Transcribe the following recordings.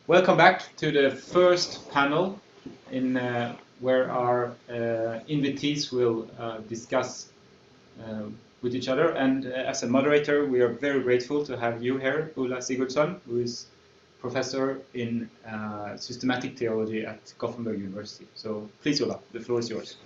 Welcome back to the first panel in where our invitees will discuss with each other. And as a moderator, we are very grateful to have you here, Ulla Sigurdsson, who is professor in systematic theology at Gothenburg University. So please, Ulla, the floor is yours.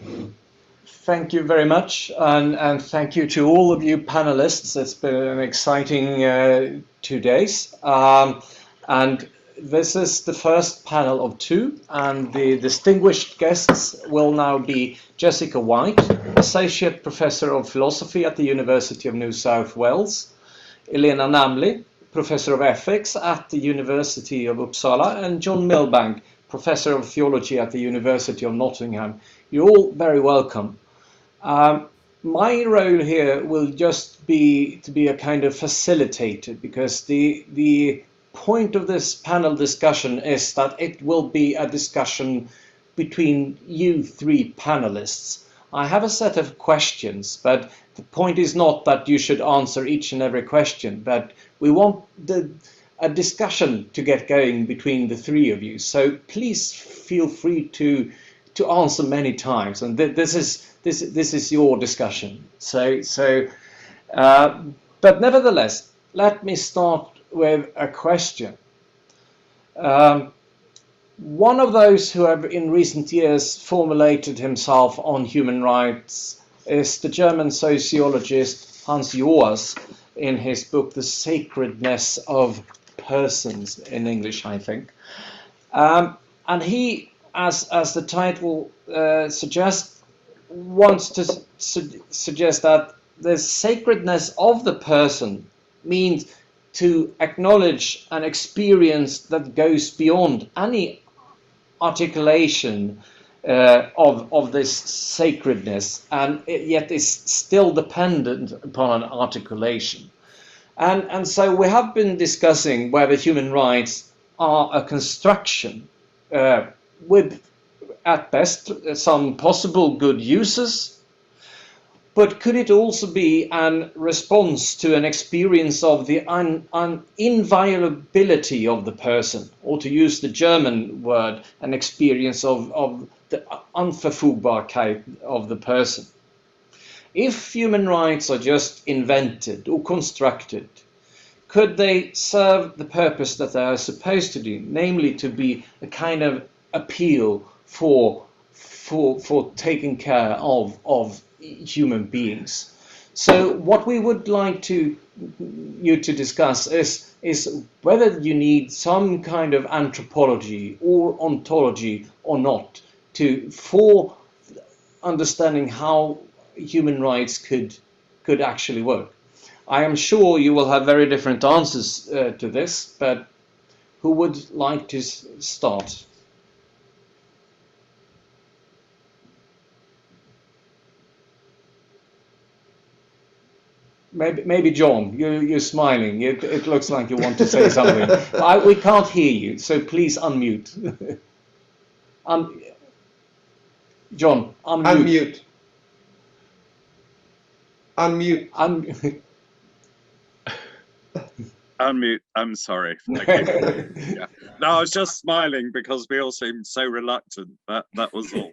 Thank you very much, and thank you to all of you panelists. It's been an exciting 2 days. And this is the first panel of two, and the distinguished guests will now be Jessica Whyte, Associate Professor of Philosophy at the University of New South Wales, Elena Namli, Professor of Ethics at the University of Uppsala, and John Milbank, Professor of Theology at the University of Nottingham. You're all very welcome. My role here will just be to be a kind of facilitator, because the point of this panel discussion is that it will be a discussion between you three panelists. I have a set of questions, but the point is not that you should answer each and every question, but we want a discussion to get going between the three of you. So please feel free to answer many times, and this is your discussion. But nevertheless, let me start with a question. One of those who have in recent years formulated himself on human rights is the German sociologist Hans Joas, in his book The Sacredness of Persons, in English, I think. And he, as the title suggests, wants to suggest that the sacredness of the person means to acknowledge an experience that goes beyond any articulation of this sacredness, and yet is still dependent upon an articulation. And so we have been discussing whether human rights are a construction with, at best, some possible good uses, but could it also be a response to an experience of the inviolability of the person, or to use the German word, an experience of the Unverfügbarkeit of the person? If human rights are just invented or constructed, could they serve the purpose that they are supposed to do, namely to be a kind of appeal for taking care of human beings? So what we would like you to discuss is whether you need some kind of anthropology or ontology or not for understanding how human rights could actually work. I am sure you will have very different answers to this, but who would like to start? Maybe John, you're smiling. It looks like you want to say something. We can't hear you, so please unmute. John, unmute. Unmute. Unmute. I'm sorry. Okay. Yeah. No, I was just smiling because we all seemed so reluctant. That was all.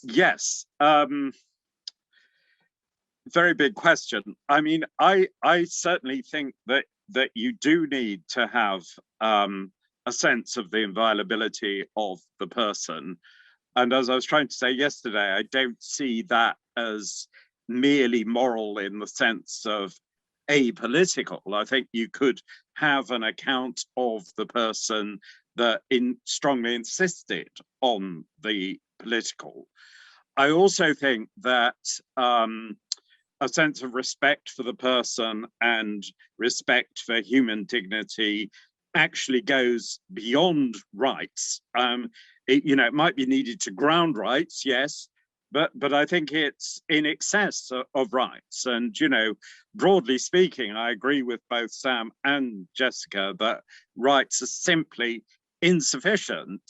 Yes. Very big question. I mean, I certainly think that you do need to have a sense of the inviolability of the person. And as I was trying to say yesterday, I don't see that as merely moral in the sense of apolitical. I think you could have an account of the person that strongly insisted on the political. I also think that a sense of respect for the person and respect for human dignity actually goes beyond rights. It might be needed to ground rights, yes, but I think it's in excess of rights. And, broadly speaking, I agree with both Sam and Jessica that rights are simply insufficient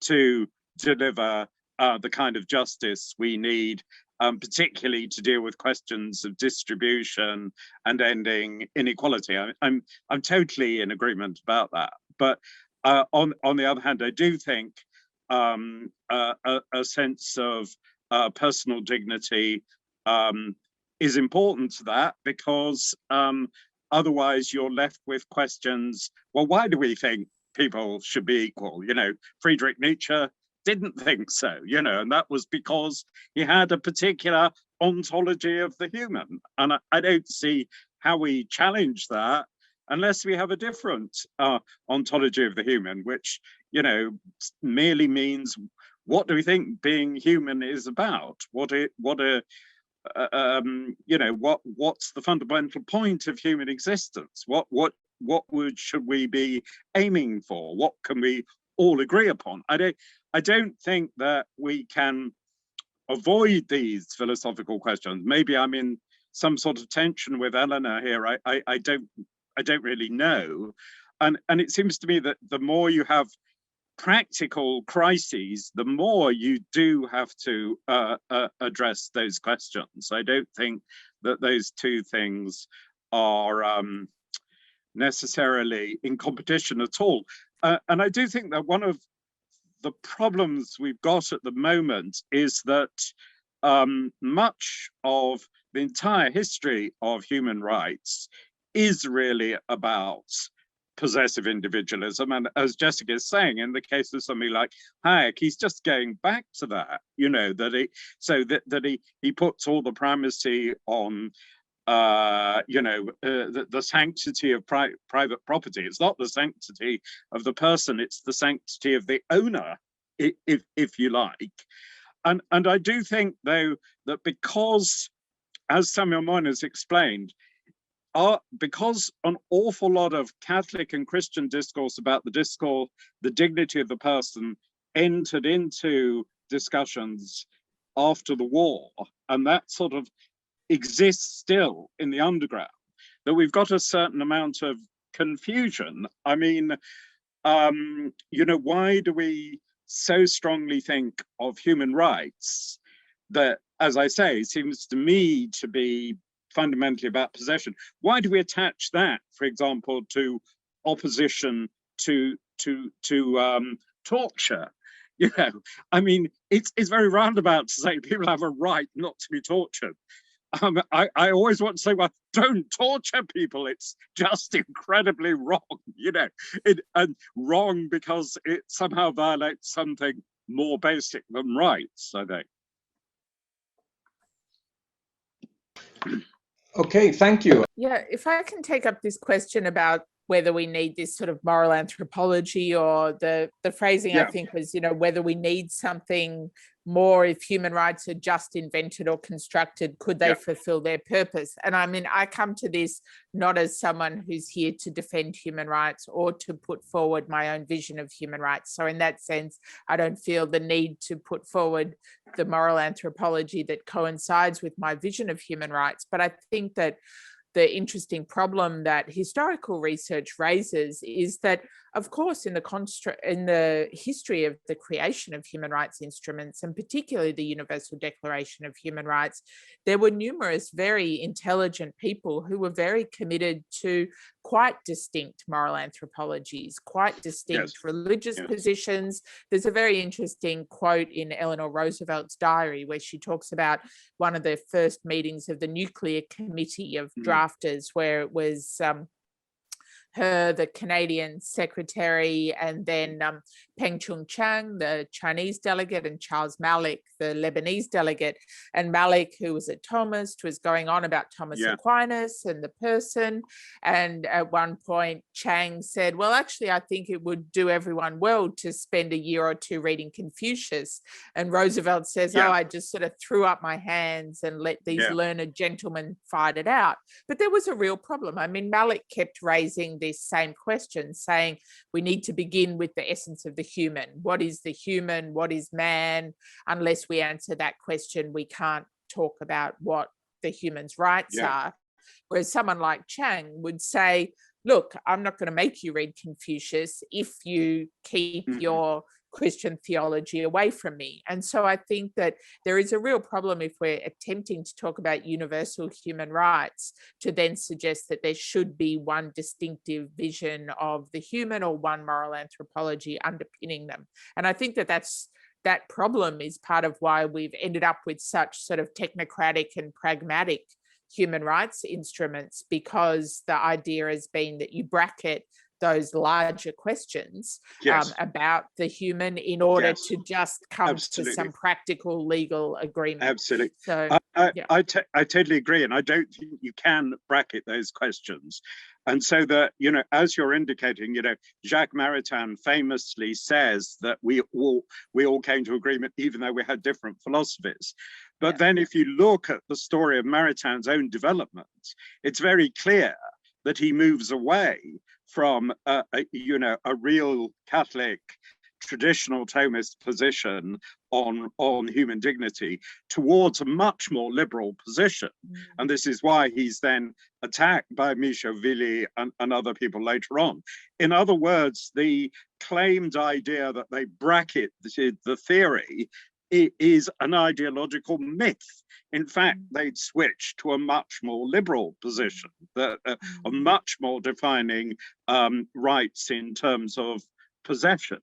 to deliver the kind of justice we need particularly to deal with questions of distribution and ending inequality. I'm totally in agreement about that. But on the other hand, I do think a sense of personal dignity is important to that, because otherwise you're left with questions. Well, why do we think people should be equal? You know, Friedrich Nietzsche didn't think so, you know, and that was because he had a particular ontology of the human. And I don't see how we challenge that unless we have a different ontology of the human, which, you know, merely means, what do we think being human is about? You know, what's the fundamental point of human existence? What should we be aiming for? What can we all agree upon? I don't think that we can avoid these philosophical questions. Maybe I'm in some sort of tension with Elena here. I don't really know. And it seems to me that the more you have practical crises, the more you do have to address those questions. I don't think that those two things are necessarily in competition at all. And I do think that one of the problems we've got at the moment is that much of the entire history of human rights is really about possessive individualism. And as Jessica is saying, in the case of somebody like Hayek, he's just going back to that, you know, that he puts all the primacy on the sanctity of private property. It's not the sanctity of the person, it's the sanctity of the owner, if you like. And I do think, though, that because, as Samuel Moyn has explained, because an awful lot of Catholic and Christian discourse about the dignity of the person entered into discussions after the war, and that sort of exists still in the underground, that we've got a certain amount of confusion. I mean, you know, why do we so strongly think of human rights that, as I say, seems to me to be fundamentally about possession? Why do we attach that, for example, to opposition to torture? You know, I mean, it's very roundabout to say people have a right not to be tortured. I always want to say, well, don't torture people. It's just incredibly wrong, you know, and wrong because it somehow violates something more basic than rights, I think. Okay, thank you. Yeah, if I can take up this question about whether we need this sort of moral anthropology, or the phrasing, I think, was, you know, whether we need something more if human rights are just invented or constructed, could they fulfill their purpose? And I mean, I come to this not as someone who's here to defend human rights or to put forward my own vision of human rights. So in that sense, I don't feel the need to put forward the moral anthropology that coincides with my vision of human rights. But I think that the interesting problem that historical research raises is that, of course, in the history of the creation of human rights instruments, and particularly the Universal Declaration of Human Rights, there were numerous very intelligent people who were very committed to quite distinct moral anthropologies, quite distinct religious positions. There's a very interesting quote in Eleanor Roosevelt's diary where she talks about one of the first meetings of the Nuclear Committee of Drafters, where it was her, the Canadian secretary, and then Peng Chung-Chang, the Chinese delegate, and Charles Malik, the Lebanese delegate. And Malik, who was a Thomist, was going on about Thomas Aquinas and the person. And at one point, Chang said, well, actually, I think it would do everyone well to spend a year or two reading Confucius. And Roosevelt says, oh, I just sort of threw up my hands and let these learned gentlemen fight it out. But there was a real problem. I mean, Malik kept raising this same question, saying we need to begin with the essence of the human. What is the human? What is man? Unless we answer that question, we can't talk about what the human's rights are. Whereas someone like Chang would say, look, I'm not going to make you read Confucius if you keep your Christian theology away from me. And so I think that there is a real problem if we're attempting to talk about universal human rights to then suggest that there should be one distinctive vision of the human or one moral anthropology underpinning them. And I think that that problem is part of why we've ended up with such sort of technocratic and pragmatic human rights instruments, because the idea has been that you bracket those larger questions about the human in order to just come to some practical legal agreement. Absolutely. So I totally agree, and I don't think you can bracket those questions. And so that, you know, as you're indicating, you know, Jacques Maritain famously says that we all came to agreement even though we had different philosophies. But then if you look at the story of Maritain's own development, it's very clear that he moves away from a real Catholic traditional Thomist position on human dignity towards a much more liberal position. And this is why he's then attacked by Michel Willy and other people later on. In other words, the claimed idea that they bracket the theory is an ideological myth. In fact, they'd switch to a much more liberal position, a much more defining rights in terms of possession,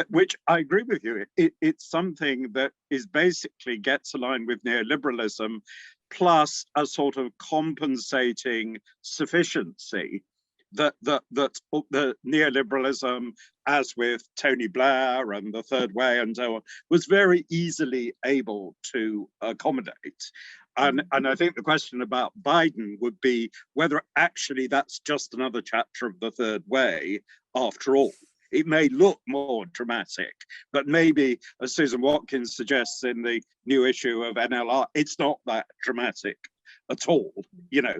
which I agree with you. It's something that is basically gets aligned with neoliberalism, plus a sort of compensating sufficiency that the neoliberalism, as with Tony Blair and the Third Way and so on, was very easily able to accommodate. And I think the question about Biden would be whether actually that's just another chapter of the Third Way after all. It may look more dramatic, but maybe, as Susan Watkins suggests in the new issue of NLR, it's not that dramatic at all. You know,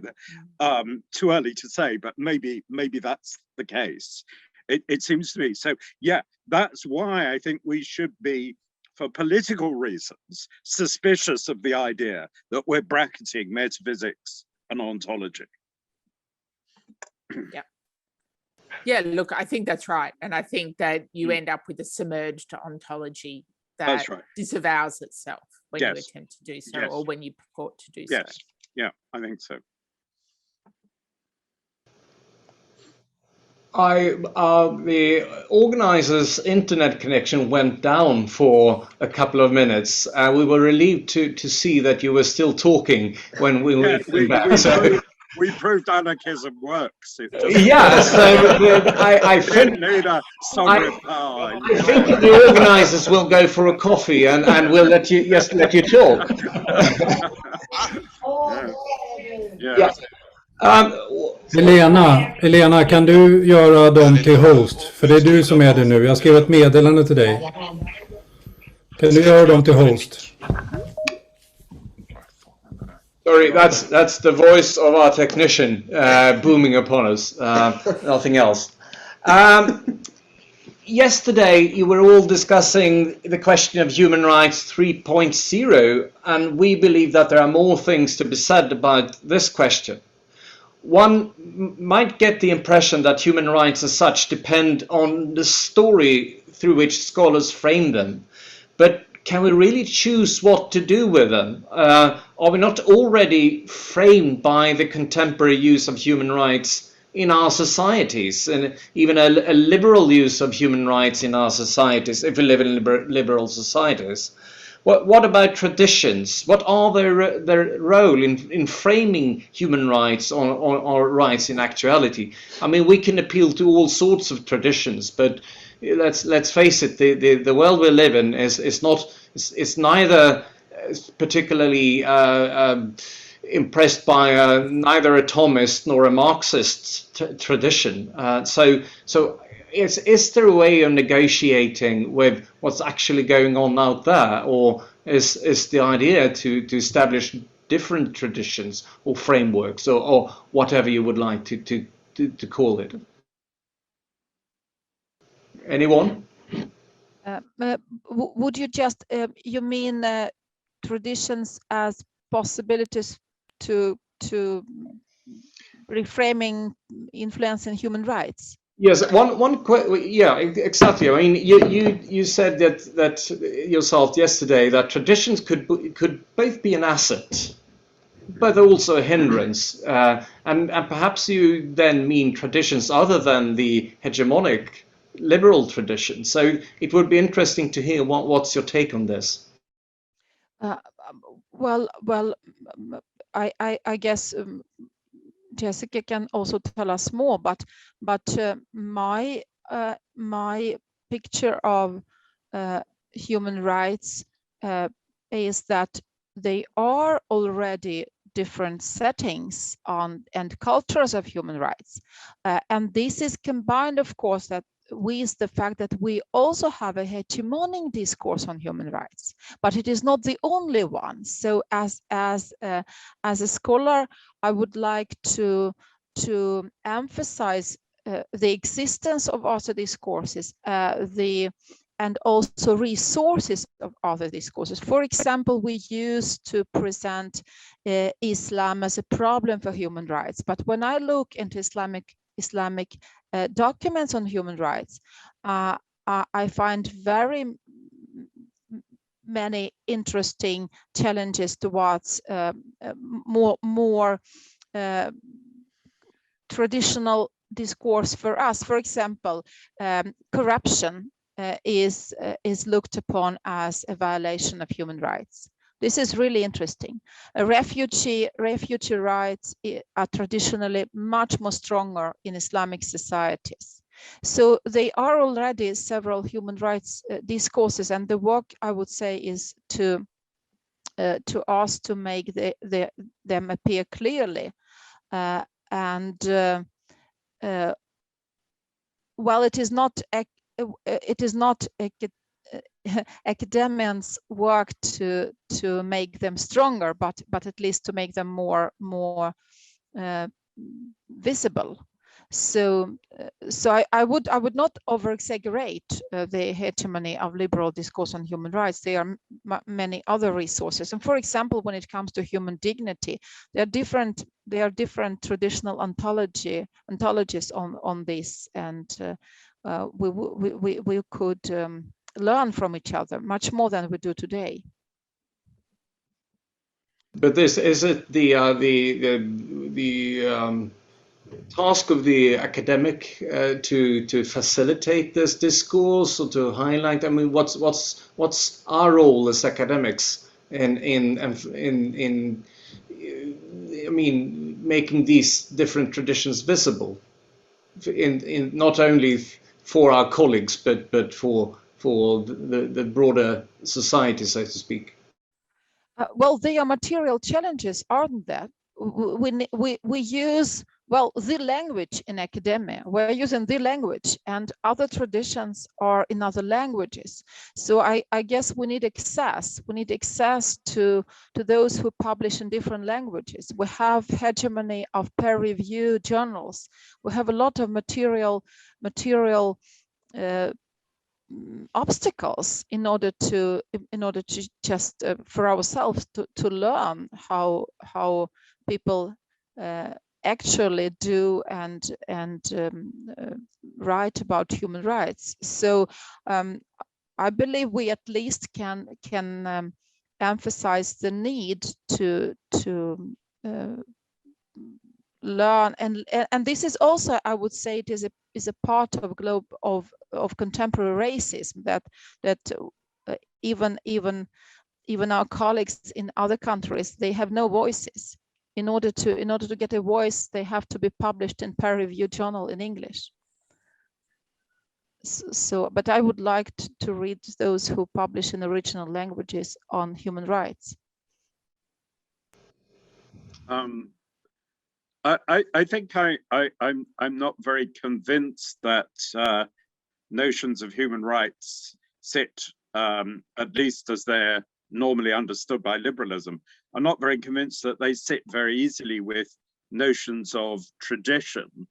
too early to say, but maybe that's the case. It seems to me. So yeah, that's why I think we should be, for political reasons, suspicious of the idea that we're bracketing metaphysics and ontology. Yeah, look, I think that's right. And I think that you end up with a submerged ontology that disavows itself when you attempt to do so, or when you purport to do so. Yeah, I think so. The organizers' internet connection went down for a couple of minutes. We were relieved to see that you were still talking when we were back. We proved anarchism works. Yeah, so I think the organisers will go for a coffee and we'll let you talk. Elena, kan du göra dem till host? För det är du som är det nu. Jag skrev ett meddelande till dig. Kan du göra dem till host? Sorry, that's the voice of our technician booming upon us. Nothing else. Yesterday, you were all discussing the question of human rights 3.0, and we believe that there are more things to be said about this question. One might get the impression that human rights as such depend on the story through which scholars frame them. But can we really choose what to do with them? Are we not already framed by the contemporary use of human rights in our societies, and even a liberal use of human rights in our societies, if we live in liberal societies? What about traditions? What are their role in framing human rights or rights in actuality? I mean, we can appeal to all sorts of traditions, but let's face it, the world we live in is neither particularly impressed by neither a Thomist nor a Marxist tradition. So is there a way of negotiating with what's actually going on out there, or is the idea to establish different traditions or frameworks or whatever you would like to call it? Anyone? Would you just you mean traditions as possibilities to reframing influence in human rights? Yes, yeah, exactly. I mean, you said that yourself yesterday, that traditions could both be an asset, but also a hindrance, and perhaps you then mean traditions other than the hegemonic liberal tradition. So it would be interesting to hear what's your take on this. Well, I guess Jessica can also tell us more, but my picture of human rights is that they are already different settings on and cultures of human rights, and this is combined, of course, that with the fact that we also have a hegemonic discourse on human rights, but it is not the only one. So as a scholar, I would like to emphasize the existence of other discourses, and also resources of other discourses. For example, we used to present Islam as a problem for human rights, but when I look into Islamic documents on human rights, I find very many interesting challenges towards more traditional discourse for us. For example, corruption is looked upon as a violation of human rights. This is really interesting. Refugee rights are traditionally much more stronger in Islamic societies. So there are already several human rights discourses, and the work, I would say, is to ask to make them appear clearly. Well, it is not academians' work to make them stronger, but at least to make them more visible. So I would not over exaggerate the hegemony of liberal discourse on human rights. There are many other resources, and for example, when it comes to human dignity, there are different traditional ontologies on this, and we could learn from each other much more than we do today. But this is it the task of the academic to facilitate this discourse or to highlight. I mean, what's our role as academics in I mean, making these different traditions visible in not only for our colleagues but for the broader society, so to speak. Well, they are material challenges, aren't they? We use, well, the language in academia. We're using the language, and other traditions are in other languages. So I guess we need access. We need access to those who publish in different languages. We have hegemony of peer-reviewed journals. We have a lot of material obstacles in order to just for ourselves to learn how people actually do and write about human rights. So I believe we at least can emphasize the need to learn, and this is also, I would say, it is a part of of contemporary racism, that even our colleagues in other countries, they have no voices. In order to get a voice, they have to be published in peer-reviewed journal in English. So, but I would like to read those who publish in original languages on human rights. I think I'm not very convinced that notions of human rights sit, at least as they're normally understood by liberalism, I'm not very convinced that they sit very easily with notions of tradition,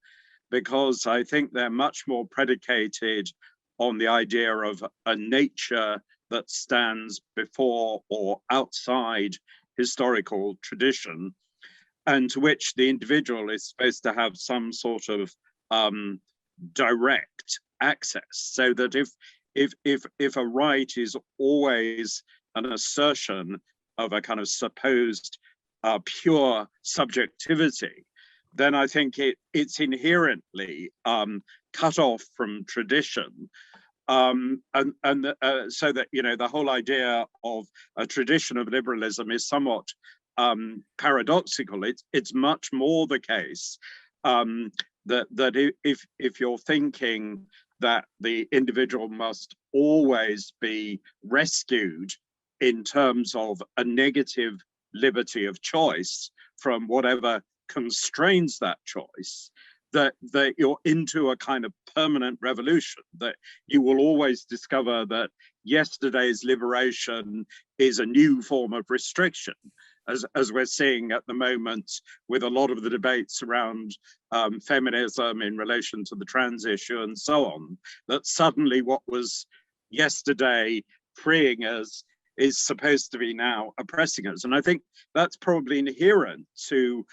because I think they're much more predicated on the idea of a nature that stands before or outside historical tradition, and to which the individual is supposed to have some sort of direct access, so that if a right is always an assertion of a kind of supposed pure subjectivity, then I think it's inherently cut off from tradition. So that, you know, the whole idea of a tradition of liberalism is somewhat paradoxical. It's much more the case that if you're thinking that the individual must always be rescued in terms of a negative liberty of choice from whatever constrains that choice, that you're into a kind of permanent revolution, that you will always discover that yesterday's liberation is a new form of restriction, as we're seeing at the moment with a lot of the debates around feminism in relation to the trans issue and so on, that suddenly what was yesterday freeing us is supposed to be now oppressing us. And I think that's probably inherent to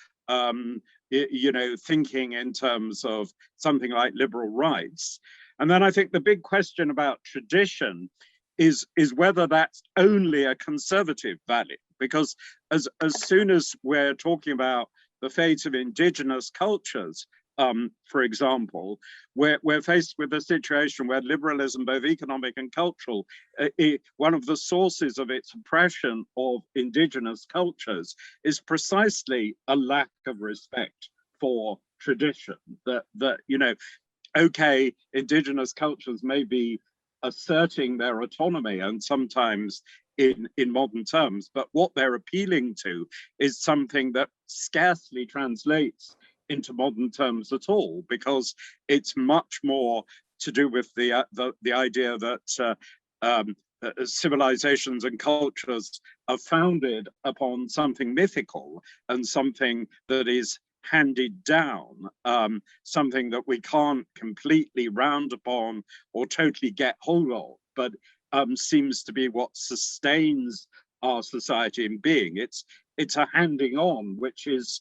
you know, thinking in terms of something like liberal rights. And then I think the big question about tradition is whether that's only a conservative value, because as soon as we're talking about the fate of indigenous cultures, for example, we're faced with a situation where liberalism, both economic and cultural, one of the sources of its oppression of indigenous cultures is precisely a lack of respect for tradition. That you know, okay, indigenous cultures may be asserting their autonomy, and sometimes in modern terms, but what they're appealing to is something that scarcely translates into modern terms at all, because it's much more to do with the idea that civilizations and cultures are founded upon something mythical and something that is handed down, something that we can't completely round upon or totally get hold of, but seems to be what sustains our society in being. It's a handing on, which is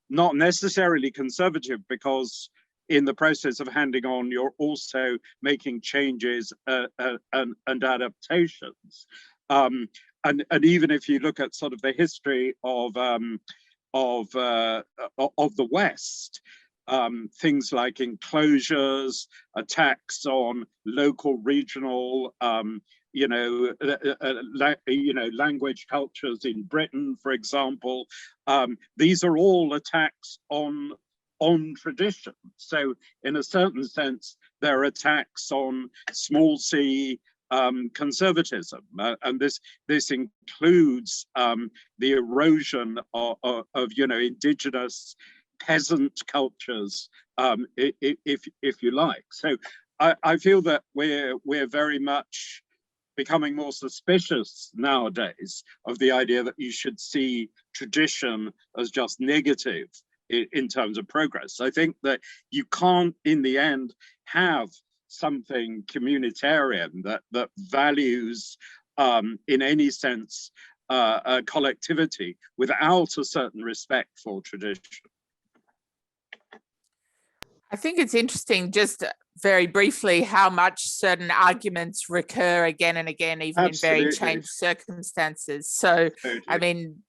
not necessarily conservative, because in the process of handing on, you're also making changes and adaptations. And even if you look at sort of the history of the West, things like enclosures, attacks on local, regional, language cultures in Britain, for example. These are all attacks on tradition. So in a certain sense, they're attacks on small c conservatism, and this includes the erosion of indigenous peasant cultures, if you like. So I feel that we're very much becoming more suspicious nowadays of the idea that you should see tradition as just negative in terms of progress. I think that you can't, in the end, have something communitarian that values, in any sense, collectivity without a certain respect for tradition. I think it's interesting, just very briefly, how much certain arguments recur again and again, even Absolutely. in very changed circumstances. So, totally. I mean,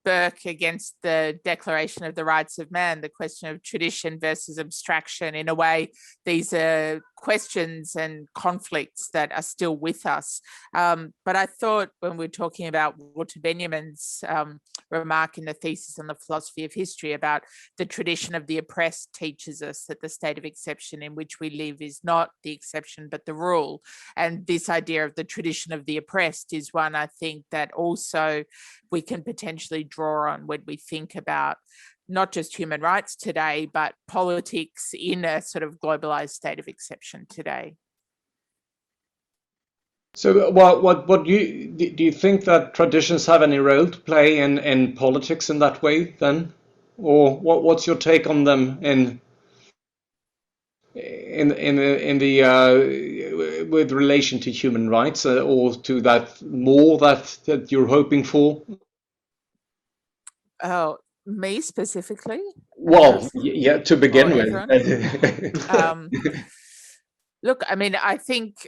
Burke against the Declaration of the Rights of Man, the question of tradition versus abstraction. In a way, these are questions and conflicts that are still with us. But I thought when we were talking about Walter Benjamin's remark in the thesis on the philosophy of history about the tradition of the oppressed teaches us that the state of exception in which we live is not the exception but the rule. And this idea of the tradition of the oppressed is one, I think, that also we can potentially draw on when we think about not just human rights today, but politics in a sort of globalized state of exception today. So what do you think that traditions have any role to play in politics in that way then? Or what's your take on them in the with relation to human rights, or to that more that you're hoping for? Oh, me specifically? Well, yeah, to begin with. Look, I mean, I think,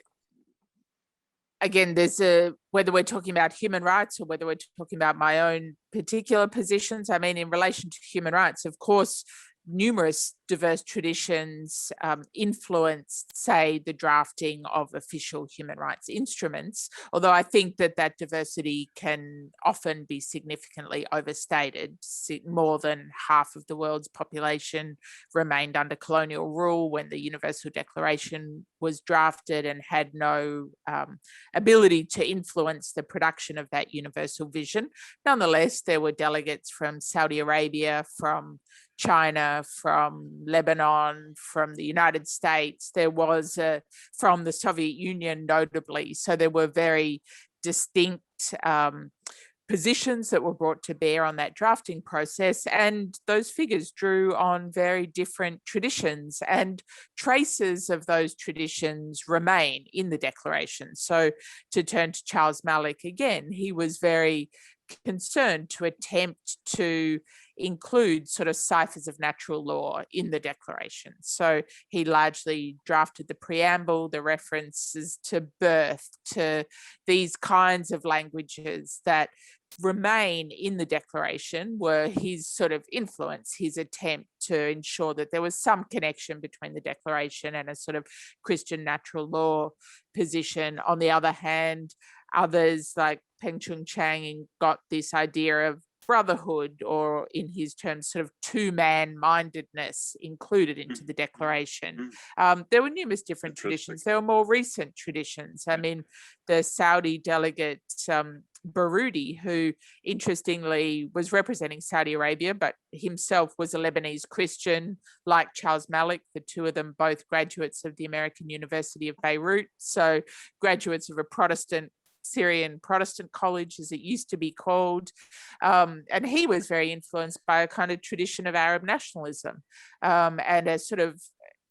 again, whether we're talking about human rights or whether we're talking about my own particular positions, I mean, in relation to human rights, of course, numerous diverse traditions influenced, say, the drafting of official human rights instruments, although I think that diversity can often be significantly overstated. More than half of the world's population remained under colonial rule when the Universal Declaration was drafted and had no ability to influence the production of that universal vision. Nonetheless, there were delegates from Saudi Arabia, from China, from Lebanon, from the United States. There was from the Soviet Union, notably. So there were very distinct positions that were brought to bear on that drafting process, and those figures drew on very different traditions, and traces of those traditions remain in the declaration. So to turn to Charles Malik again, he was very concerned to attempt to include sort of ciphers of natural law in the declaration. So he largely drafted the preamble, the references to birth, to these kinds of languages that remain in the declaration were his sort of influence, his attempt to ensure that there was some connection between the declaration and a sort of Christian natural law position. On the other hand, others like Peng Chung Chang got this idea of brotherhood, or in his terms, sort of two-man mindedness included into the declaration. There were numerous different traditions. There were more recent traditions. I mean, the Saudi delegate, Baroudi, who interestingly was representing Saudi Arabia, but himself was a Lebanese Christian, like Charles Malik, the two of them both graduates of the American University of Beirut, so graduates of a Syrian Protestant college, as it used to be called. And he was very influenced by a kind of tradition of Arab nationalism and a sort of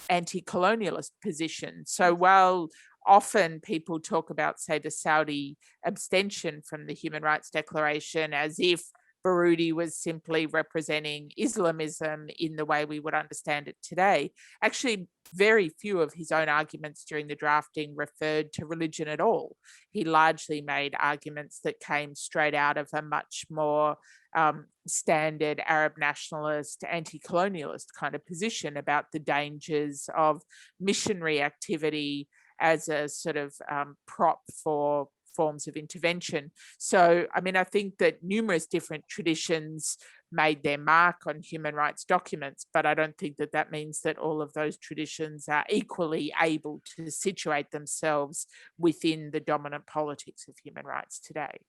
anti-colonialist position. So while often people talk about, say, the Saudi abstention from the Human Rights Declaration as if Baroudi was simply representing Islamism in the way we would understand it today, actually very few of his own arguments during the drafting referred to religion at all. He largely made arguments that came straight out of a much more standard Arab nationalist, anti-colonialist kind of position about the dangers of missionary activity as a sort of prop for forms of intervention. So, I mean, I think that numerous different traditions made their mark on human rights documents, but I don't think that means that all of those traditions are equally able to situate themselves within the dominant politics of human rights today.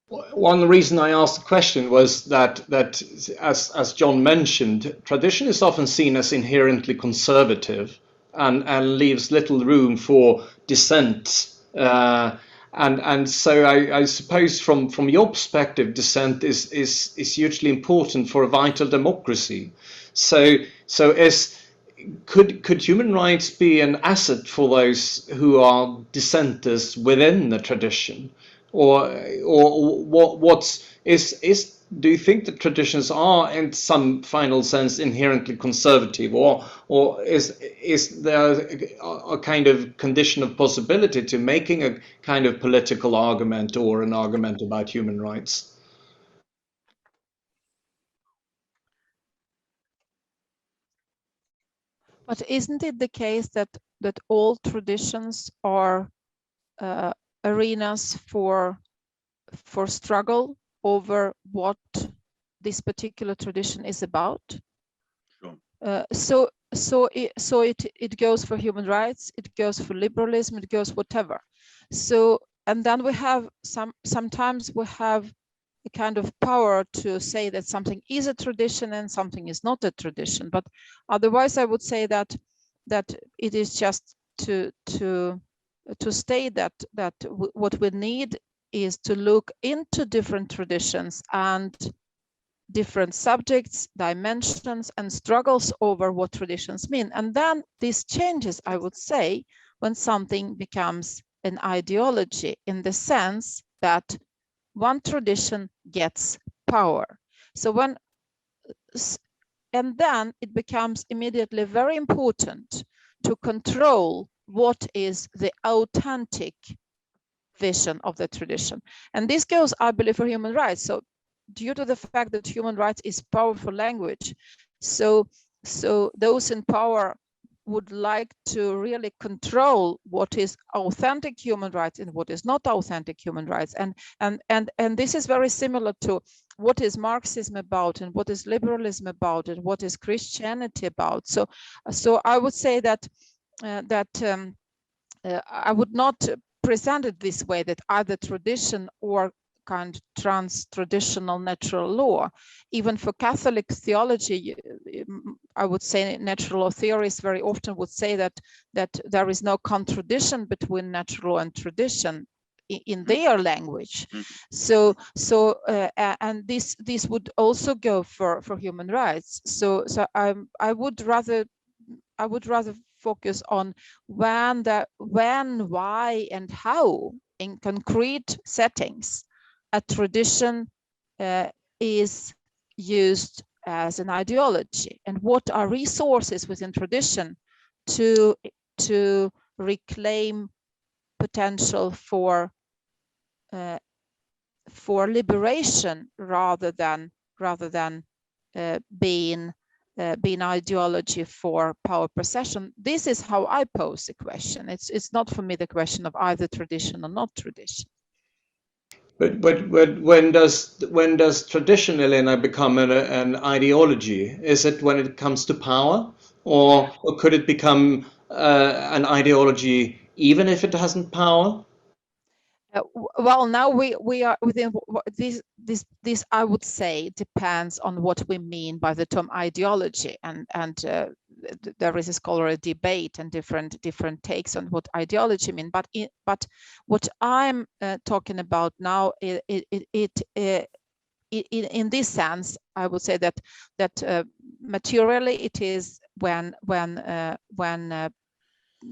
One reason I asked the question was that as John mentioned, tradition is often seen as inherently conservative and leaves little room for dissent. And so I suppose from your perspective, dissent is hugely important for a vital democracy. So could human rights be an asset for those who are dissenters within the tradition, or do you think that traditions are in some final sense inherently conservative, or is there a kind of condition of possibility to making a kind of political argument or an argument about human rights? But isn't it the case that all traditions are arenas for struggle over what this particular tradition is about? Sure. So it goes for human rights, it goes for liberalism, it goes whatever. So, and then we have sometimes we have a kind of power to say that something is a tradition and something is not a tradition. But otherwise, I would say that it is just to state that what we need is to look into different traditions and different subjects, dimensions, and struggles over what traditions mean. And then this changes, I would say, when something becomes an ideology, in the sense that one tradition gets power. So when and then it becomes immediately very important to control what is the authentic vision of the tradition. And this goes, I believe, for human rights. So due to the fact that human rights is powerful language, so those in power would like to really control what is authentic human rights and what is not authentic human rights. And this is very similar to what is Marxism about and what is liberalism about and what is Christianity about. So I would say that I would not present it this way, that either tradition or kind of trans-traditional natural law. Even for Catholic theology, I would say natural law theorists very often would say that there is no contradiction between natural law and tradition in their language. So and this would also go for human rights. So I would rather focus on when, why, and how in concrete settings a tradition is used as an ideology, and what are resources within tradition to reclaim potential for liberation rather than being ideology for power possession. This is how I pose the question. It's not for me the question of either tradition or not tradition. But when does tradition, Elena, become an ideology? Is it when it comes to power, or could it become an ideology even if it hasn't power? Well, now we are within this. I would say depends on what we mean by the term ideology, and there is a scholarly debate and different takes on what ideology means. But what I'm talking about now, in this sense, I would say that materially it is when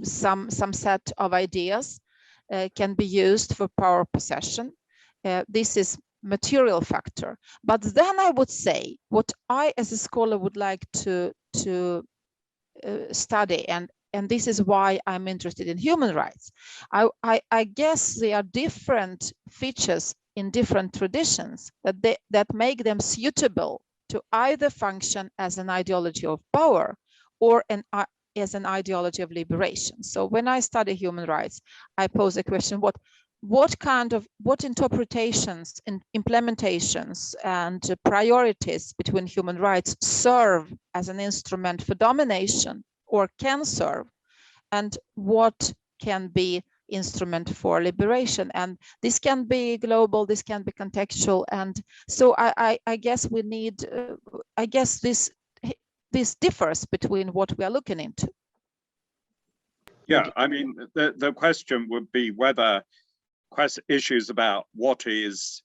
some set of ideas can be used for power possession. This is material factor. But then I would say what I as a scholar would like to study, and this is why I'm interested in human rights. I guess there are different features in different traditions that make them suitable to either function as an ideology of power or as an ideology of liberation. So when I study human rights, I pose a question: what interpretations and implementations and priorities between human rights serve as an instrument for domination or can serve, and what can be instrument for liberation? And this can be global, this can be contextual, and so I guess we need I guess this differs between what we are looking into. Yeah, I mean, the question would be whether issues about what is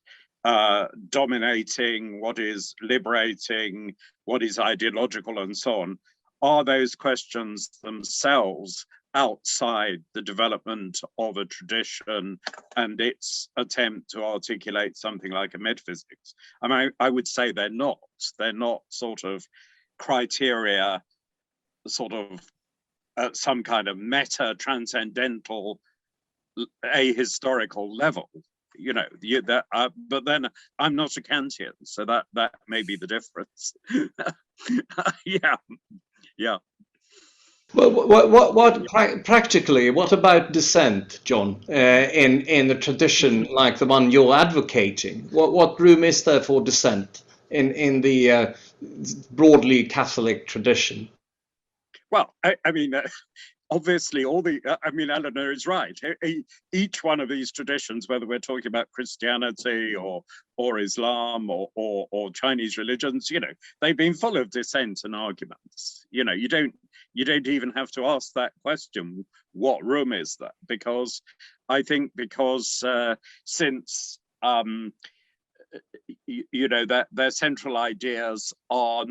dominating, what is liberating, what is ideological, and so on, are those questions themselves outside the development of a tradition and its attempt to articulate something like a metaphysics? I mean, I would say they're not. They're not sort of criteria, sort of some kind of meta transcendental ahistorical level, you know. But then I'm not a Kantian, so that may be the difference. Yeah. Well, what practically? What about dissent, John? In the tradition like the one you're advocating, what room is there for dissent in the broadly Catholic tradition? Well, I mean, obviously, I mean, Eleanor is right. Each one of these traditions, whether we're talking about Christianity or Islam or Chinese religions, you know, they've been full of dissent and arguments. You know, you don't even have to ask that question, what room is that? Because I think since you know, that their central ideas are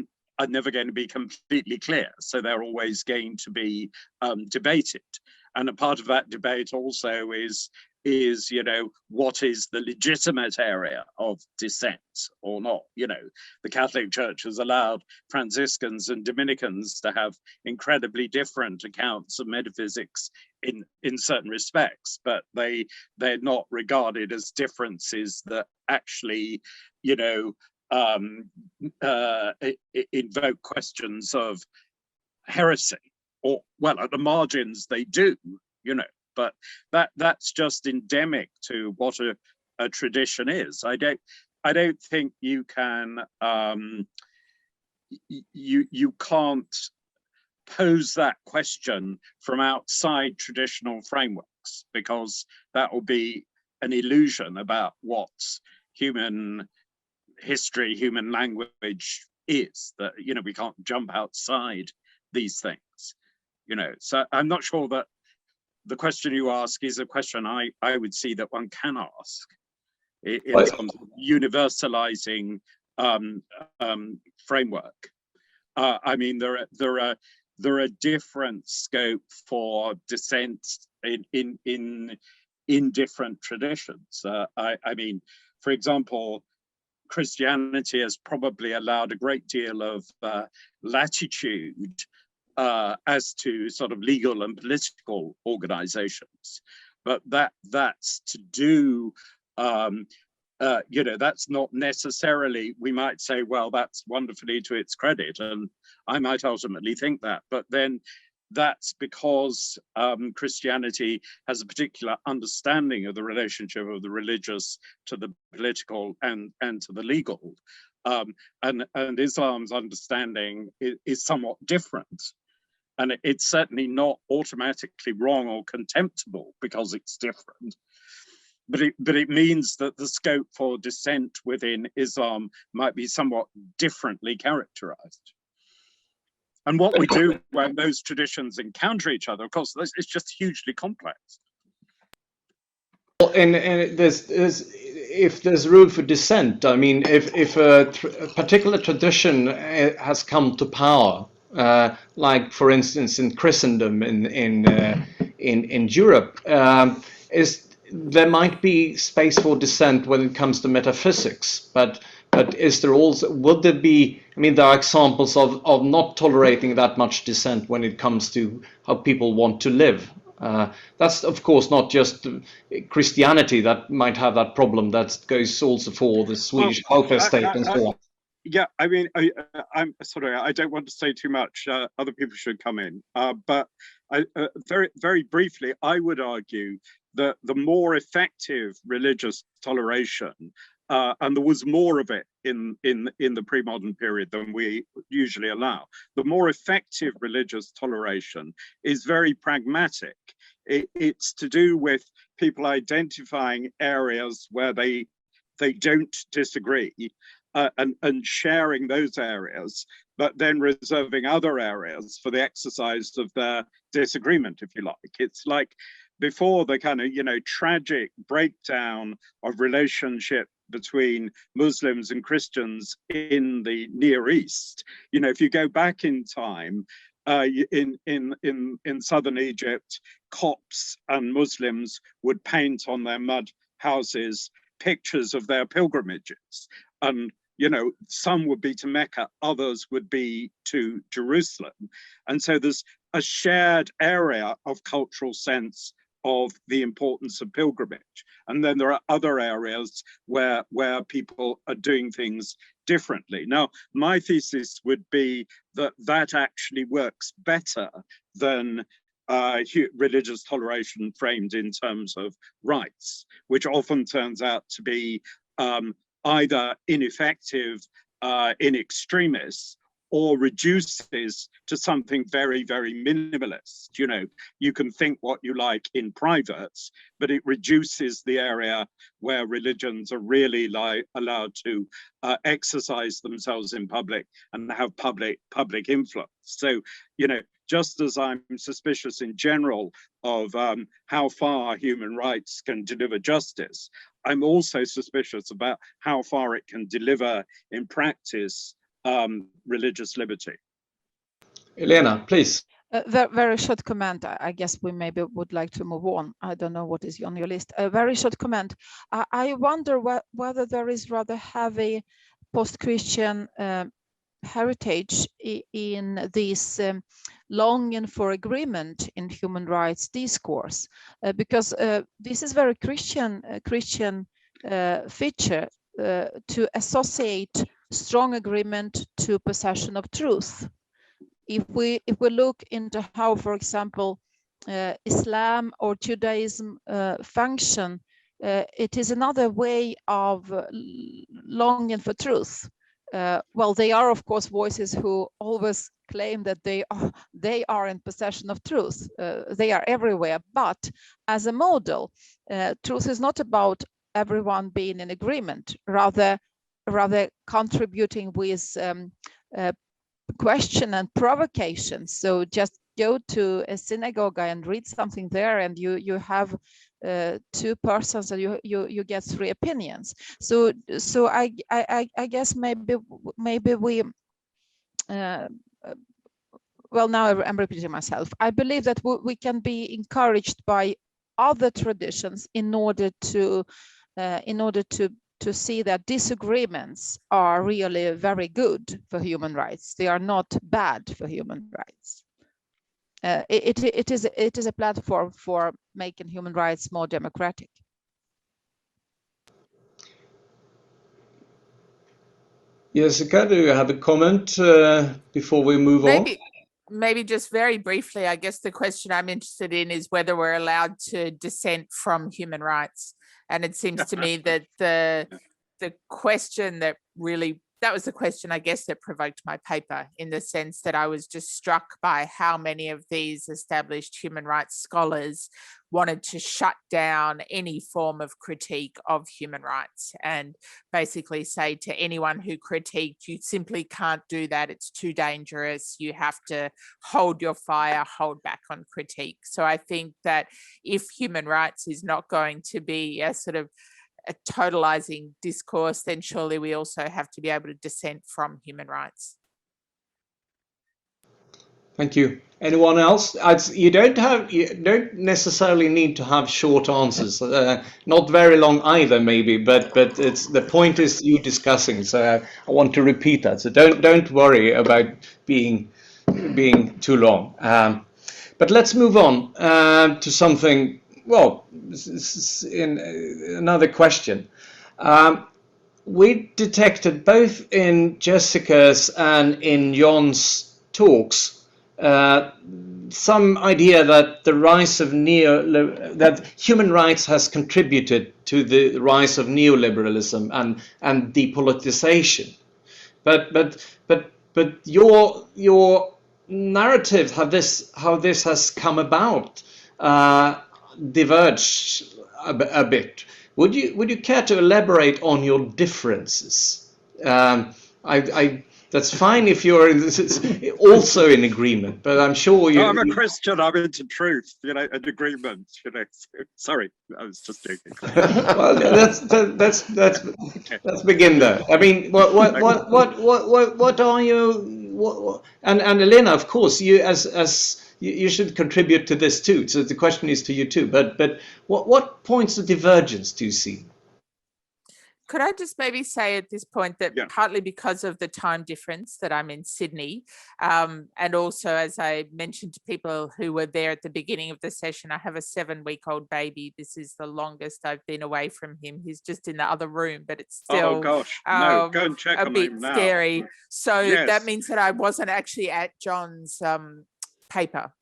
never going to be completely clear, so they're always going to be debated. And a part of that debate also is is, what is the legitimate area of dissent or not? The Catholic Church has allowed Franciscans and Dominicans to have incredibly different accounts of metaphysics in certain respects, but they're not regarded as differences that actually, invoke questions of heresy, or, well, at the margins they do, but that's just endemic to what a tradition is. I don't think you can you can't pose that question from outside traditional frameworks, because that will be an illusion about what human history, human language is. That we can't jump outside these things. So I'm not sure that the question you ask is a question I would see that one can ask in terms of universalizing framework. I mean, there are different scope for dissent in different traditions. I mean, for example, Christianity has probably allowed a great deal of latitude as to sort of legal and political organizations, but that's to do, that's not necessarily, we might say, well, that's wonderfully to its credit, and I might ultimately think that, but then that's because Christianity has a particular understanding of the relationship of the religious to the political and to the legal, and Islam's understanding is somewhat different. And it's certainly not automatically wrong or contemptible because it's different. But it means that the scope for dissent within Islam might be somewhat differently characterized. And what we do when those traditions encounter each other, of course, it's just hugely complex. Well, and if there's room for dissent, I mean, if a particular tradition has come to power, like for instance in Christendom in Europe, there might be space for dissent when it comes to metaphysics, but is there also, would there be, I mean, there are examples of not tolerating that much dissent when it comes to how people want to live. That's of course not just Christianity that might have that problem. That goes also for the Swedish welfare state and so on. Yeah, I mean, I'm sorry, I don't want to say too much. Other people should come in. But very, very briefly, I would argue that the more effective religious toleration, and there was more of it in the pre-modern period than we usually allow, the more effective religious toleration is very pragmatic. It's to do with people identifying areas where they don't disagree, and sharing those areas, but then reserving other areas for the exercise of their disagreement, if you like. It's like before the kind of, tragic breakdown of relationship between Muslims and Christians in the Near East. If you go back in time, in southern Egypt, Copts and Muslims would paint on their mud houses pictures of their pilgrimages, and some would be to Mecca, others would be to Jerusalem, and so there's a shared area of cultural sense of the importance of pilgrimage, and then there are other areas where people are doing things differently. Now, my thesis would be that actually works better than religious toleration framed in terms of rights, which often turns out to be either ineffective in extremis, or reduces to something very, very minimalist. You can think what you like in private, but it reduces the area where religions are really allowed to exercise themselves in public and have public influence. So, just as I'm suspicious in general of how far human rights can deliver justice, I'm also suspicious about how far it can deliver in practice religious liberty. Elena, please. Very short comment. I guess we maybe would like to move on. I don't know what is on your list. A very short comment. I wonder whether there is rather heavy post-Christian heritage in this longing for agreement in human rights discourse, because this is very Christian feature to associate strong agreement to possession of truth. If we look into how, for example, Islam or Judaism function, it is another way of longing for truth. Well, they are, of course, voices who always claim that they are in possession of truth. They are everywhere, but as a model, truth is not about everyone being in agreement, rather contributing with question and provocation. So just go to a synagogue and read something there, and you have two persons, and you get three opinions. So I guess maybe we well, now I'm repeating myself. I believe that we can be encouraged by other traditions in order to see that disagreements are really very good for human rights. They are not bad for human rights. It is a platform for making human rights more democratic. Jessica, do you have a comment before we move on? Maybe just very briefly, I guess the question I'm interested in is whether we're allowed to dissent from human rights. And it seems to me that the question that was the question, I guess, that provoked my paper, in the sense that I was just struck by how many of these established human rights scholars wanted to shut down any form of critique of human rights, and basically say to anyone who critiqued, you simply can't do that, it's too dangerous, you have to hold your fire, hold back on critique. So I think that if human rights is not going to be a sort of a totalizing discourse, then surely we also have to be able to dissent from human rights. Thank you. Anyone else? You don't necessarily need to have short answers. Not very long either, maybe. But it's the point is you discussing. So I want to repeat that. So don't worry about being too long. But let's move on to something. Well, in another question. We detected both in Jessica's and in John's talks some idea that the rise of that human rights has contributed to the rise of neoliberalism and depoliticization. But your narrative, how this has come about, diverged a bit. Would you care to elaborate on your differences? That's fine if you're also in agreement, but I'm sure you. No, I'm a Christian. I'm into truth, an agreement. Sorry, I was just joking. Well, let's begin there. I mean, what are you? And Elena, of course, you as you should contribute to this too. So the question is to you too. But what points of divergence do you see? Could I just maybe say at this point that partly because of the time difference that I'm in Sydney, and also as I mentioned to people who were there at the beginning of the session, I have a 7-week-old baby. This is the longest I've been away from him. He's just in the other room, but it's still go and check a bit scary. So that means that I wasn't actually at John's paper.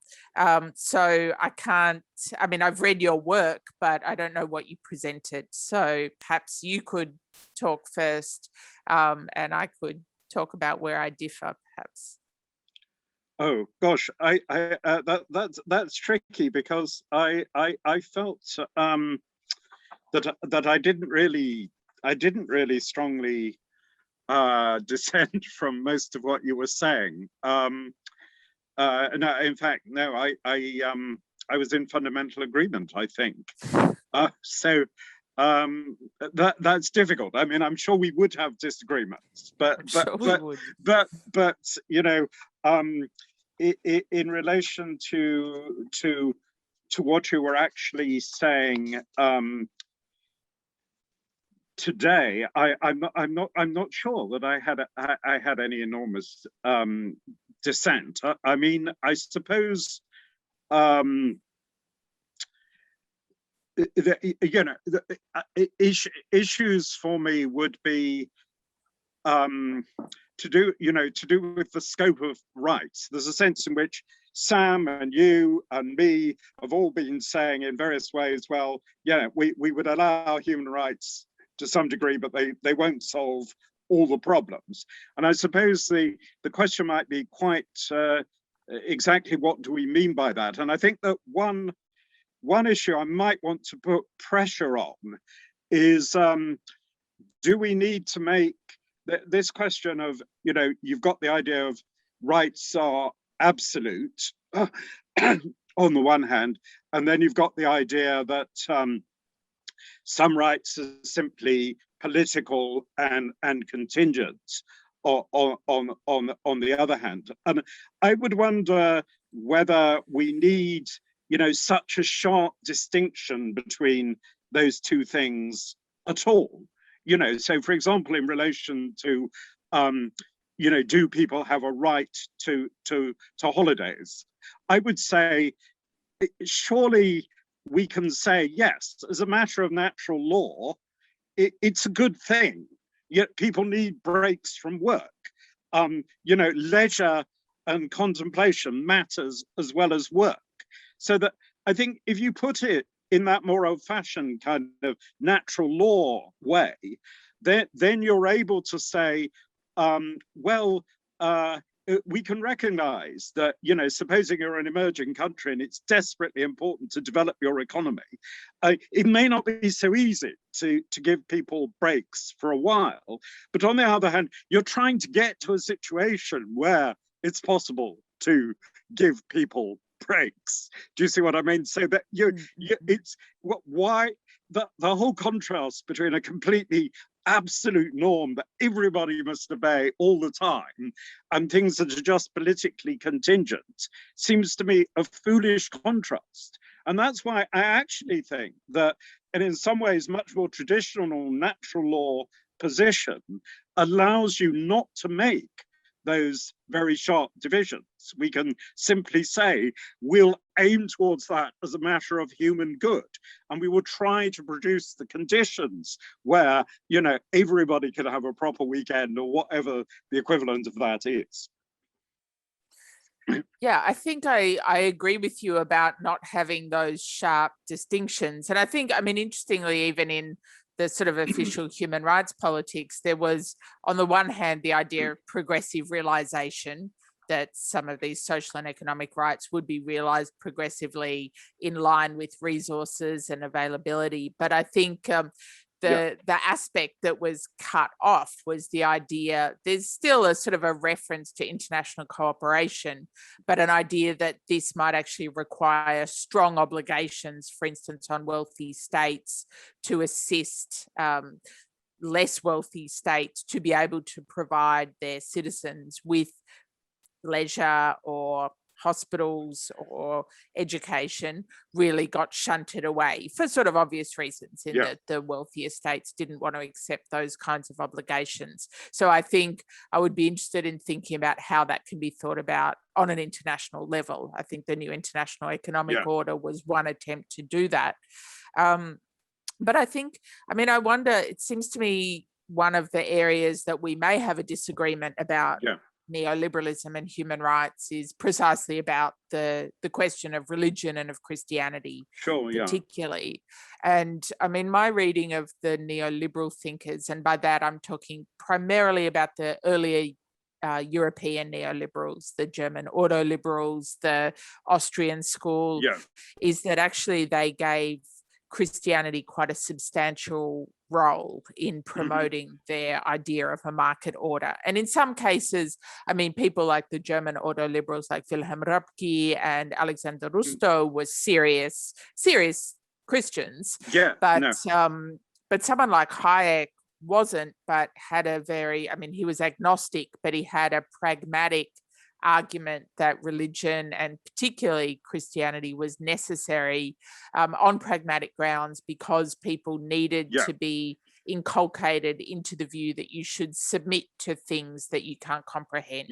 So I can't, I mean, I've read your work, but I don't know what you presented. So perhaps you could talk first, and I could talk about where I differ, perhaps. Oh gosh, that's tricky, because I felt that I didn't really strongly dissent from most of what you were saying. No, in fact, no. I was in fundamental agreement, I think. So that's difficult. I mean, I'm sure we would have disagreements, but in relation to what you were actually saying today, I'm not sure that I had any enormous dissent. I mean, I suppose issues for me would be to do with the scope of rights. There's a sense in which Sam and you and me have all been saying in various ways, well, yeah, we would allow human rights to some degree, but they won't solve all the problems. And I suppose the question might be quite exactly what do we mean by that? And I think that one issue I might want to put pressure on is, do we need to make this question of, you've got the idea of rights are absolute on the one hand, and then you've got the idea that some rights are simply political and contingent on the other hand. And I would wonder whether we need such a sharp distinction between those two things at all. So for example, in relation to do people have a right to holidays? I would say surely we can say yes, as a matter of natural law, it's a good thing. Yet people need breaks from work. Leisure and contemplation matters as well as work. So that I think if you put it in that more old-fashioned kind of natural law way, then you're able to say, we can recognize that, supposing you're an emerging country and it's desperately important to develop your economy, it may not be so easy to give people breaks for a while. But on the other hand, you're trying to get to a situation where it's possible to give people breaks. Do you see what I mean? So that why the whole contrast between a completely absolute norm that everybody must obey all the time and things that are just politically contingent seems to me a foolish contrast. And that's why I actually think that, and in some ways much more traditional natural law position allows you not to make those very sharp divisions. We can simply say, we'll aim towards that as a matter of human good. And we will try to produce the conditions where, everybody can have a proper weekend or whatever the equivalent of that is. Yeah, I think I agree with you about not having those sharp distinctions. And I think, interestingly, even in the sort of official human rights politics, there was, on the one hand, the idea of progressive realization, that some of these social and economic rights would be realized progressively in line with resources and availability. But I think the aspect that was cut off was the idea, there's still a sort of a reference to international cooperation, but an idea that this might actually require strong obligations, for instance, on wealthy states to assist less wealthy states to be able to provide their citizens with leisure or hospitals or education, really got shunted away for sort of obvious reasons, in that the wealthier states didn't want to accept those kinds of obligations. So I think I would be interested in thinking about how that can be thought about on an international level. I think the new international economic order was one attempt to do that. But I think, I wonder, it seems to me one of the areas that we may have a disagreement about neoliberalism and human rights is precisely about the question of religion and of Christianity, particularly. And my reading of the neoliberal thinkers, and by that I'm talking primarily about the earlier European neoliberals, the German autoliberals, the Austrian school, is that actually they gave Christianity quite a substantial role in promoting their idea of a market order. And in some cases, people like the German autoliberals like Wilhelm Röpke and Alexander Rustow were serious Christians. But someone like Hayek wasn't, but had a very, he was agnostic, but he had a pragmatic argument that religion and particularly Christianity was necessary on pragmatic grounds because people needed to be inculcated into the view that you should submit to things that you can't comprehend.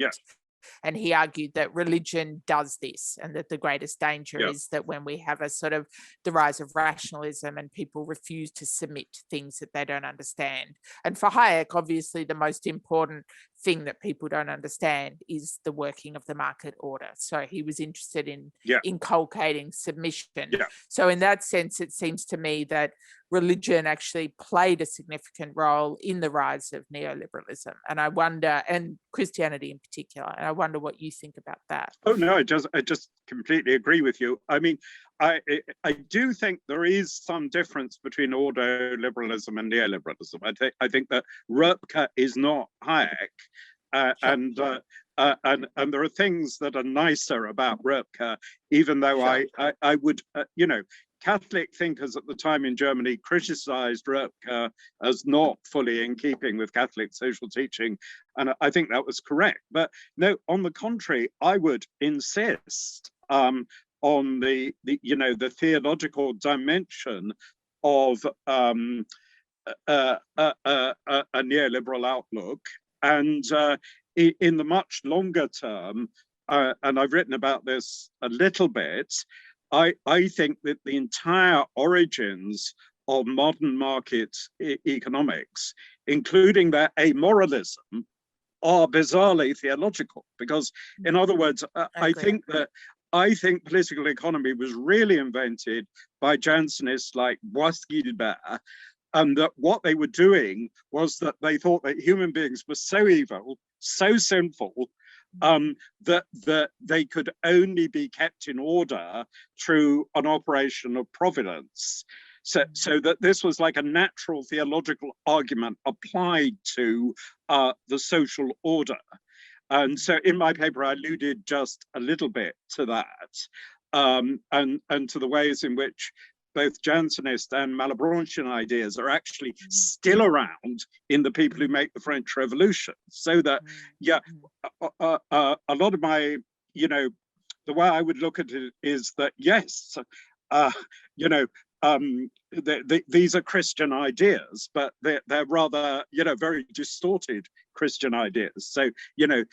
And he argued that religion does this, and that the greatest danger is that when we have a sort of the rise of rationalism and people refuse to submit to things that they don't understand. And for Hayek, obviously the most important thing that people don't understand is the working of the market order. So he was interested in inculcating submission. So in that sense, it seems to me that religion actually played a significant role in the rise of neoliberalism. And I wonder, and Christianity in particular, and I wonder what you think about that. Oh no, I just completely agree with you. I mean, I do think there is some difference between ordoliberalism and neoliberalism. I think that Röpke is not Hayek, and there are things that are nicer about Röpke, even though I would, you know, Catholic thinkers at the time in Germany criticized Röpke as not fully in keeping with Catholic social teaching, and I think that was correct. But no, on the contrary, I would insist on the you know, the theological dimension of a neoliberal outlook, and in the much longer term, and I've written about this a little bit, I think that the entire origins of modern market economics, including their amoralism, are bizarrely theological. Because, in other words, I think political economy was really invented by Jansenists like Schöikhedbrod, and that what they were doing was that they thought that human beings were so evil, so sinful, that they could only be kept in order through an operation of providence. So that this was like a natural theological argument applied to the social order. And so in my paper, I alluded just a little bit to that, and to the ways in which both Jansenist and Malebranchian ideas are actually still around in the people who make the French Revolution. So that, a lot of my, you know, the way I would look at it is that, yes, you know, these are Christian ideas, but they're rather, you know, very distorted Christian ideas. So, you know,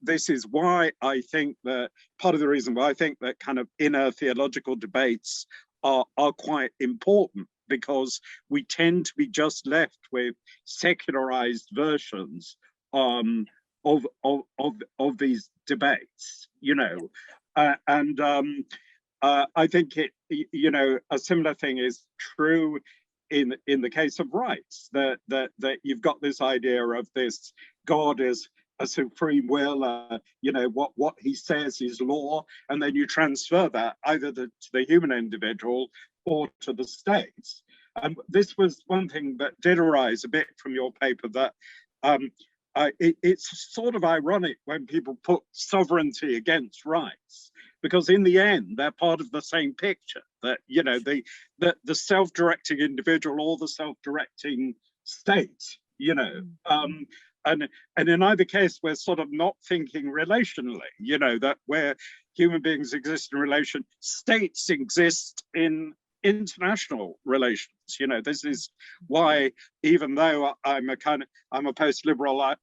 this is why I think that part of the reason why I think that kind of inner theological debates are quite important, because we tend to be just left with secularized versions of these debates, you know, and I think it, you know, a similar thing is true in the case of rights, that you've got this idea of this God is a supreme will, you know, what he says is law, and then you transfer that either to the human individual or to the states. And this was one thing that did arise a bit from your paper, that it's sort of ironic when people put sovereignty against rights, because in the end they're part of the same picture, that, you know, the self-directing individual or the self-directing state, you know, and in either case we're sort of not thinking relationally, you know, that where human beings exist in relation, states exist in international relations. You know, this is why, even though I'm a post-liberal, I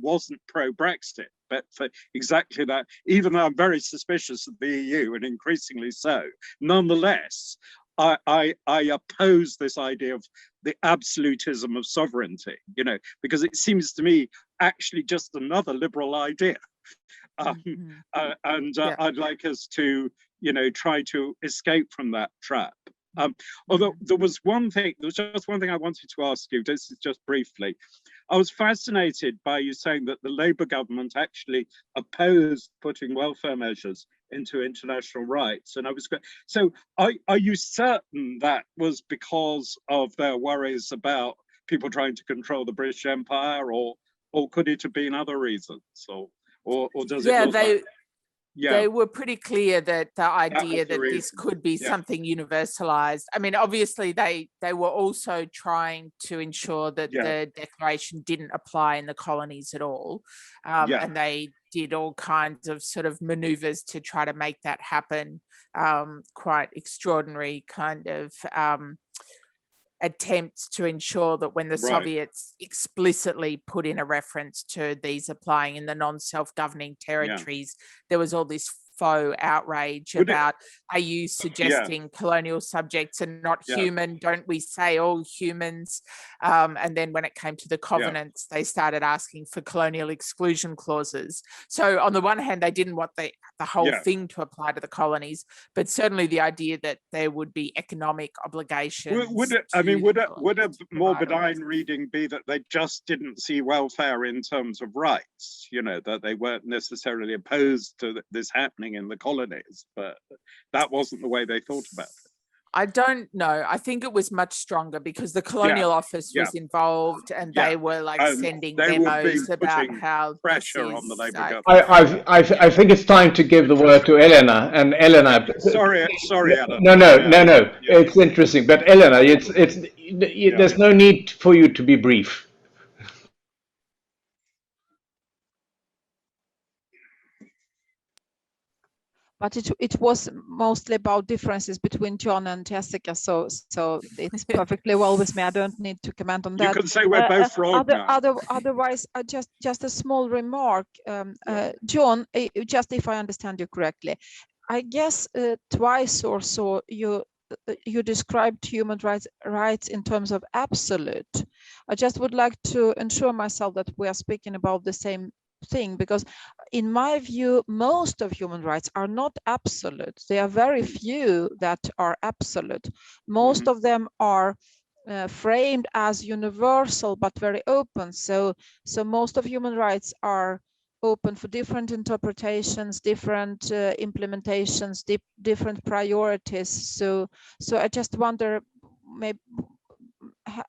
wasn't pro-Brexit, but for exactly that, even though I'm very suspicious of the EU, and increasingly so, nonetheless, I oppose this idea of the absolutism of sovereignty, you know, because it seems to me actually just another liberal idea. I'd like us to, you know, try to escape from that trap. Although there was just one thing I wanted to ask you, this is just briefly. I was fascinated by you saying that the Labour government actually opposed putting welfare measures into international rights. And I was going, so are you certain that was because of their worries about people trying to control the British Empire, or could it have been other reasons, or does it look like? they were pretty clear that the idea that this could be Yeah. something universalized. I mean, obviously they were also trying to ensure that the declaration didn't apply in the colonies at all. And they did all kinds of sort of maneuvers to try to make that happen. Quite extraordinary kind of attempts to ensure that when the Soviets explicitly put in a reference to these applying in the non-self-governing territories, there was all this faux outrage about, are you suggesting colonial subjects are not human? Don't we say all humans? And then when it came to the covenants, they started asking for colonial exclusion clauses. So on the one hand, they didn't want the whole thing to apply to the colonies, but certainly the idea that there would be economic obligations. Would a more benign reading be that they just didn't see welfare in terms of rights? You know, that they weren't necessarily opposed to this happening in the colonies, but that wasn't the way they thought about it. I don't know. I think it was much stronger because the Colonial Office was involved, and they were like sending memos about how pressure on the Labour government. I think it's time to give the word to Elena. And Elena, sorry, Elena. No. It's interesting, but Elena, there's no need for you to be brief. But it was mostly about differences between John and Jessica, so it's perfectly well with me. I don't need to comment on that. You can say we're both wrong now. Otherwise, just a small remark, John. Just if I understand you correctly, I guess twice or so you described human rights in terms of absolute. I just would like to ensure myself that we are speaking about the same thing, because in my view most of human rights are not absolute. There are very few that are absolute. Most of them are framed as universal but very open, so most of human rights are open for different interpretations, different implementations, different priorities. So I just wonder, maybe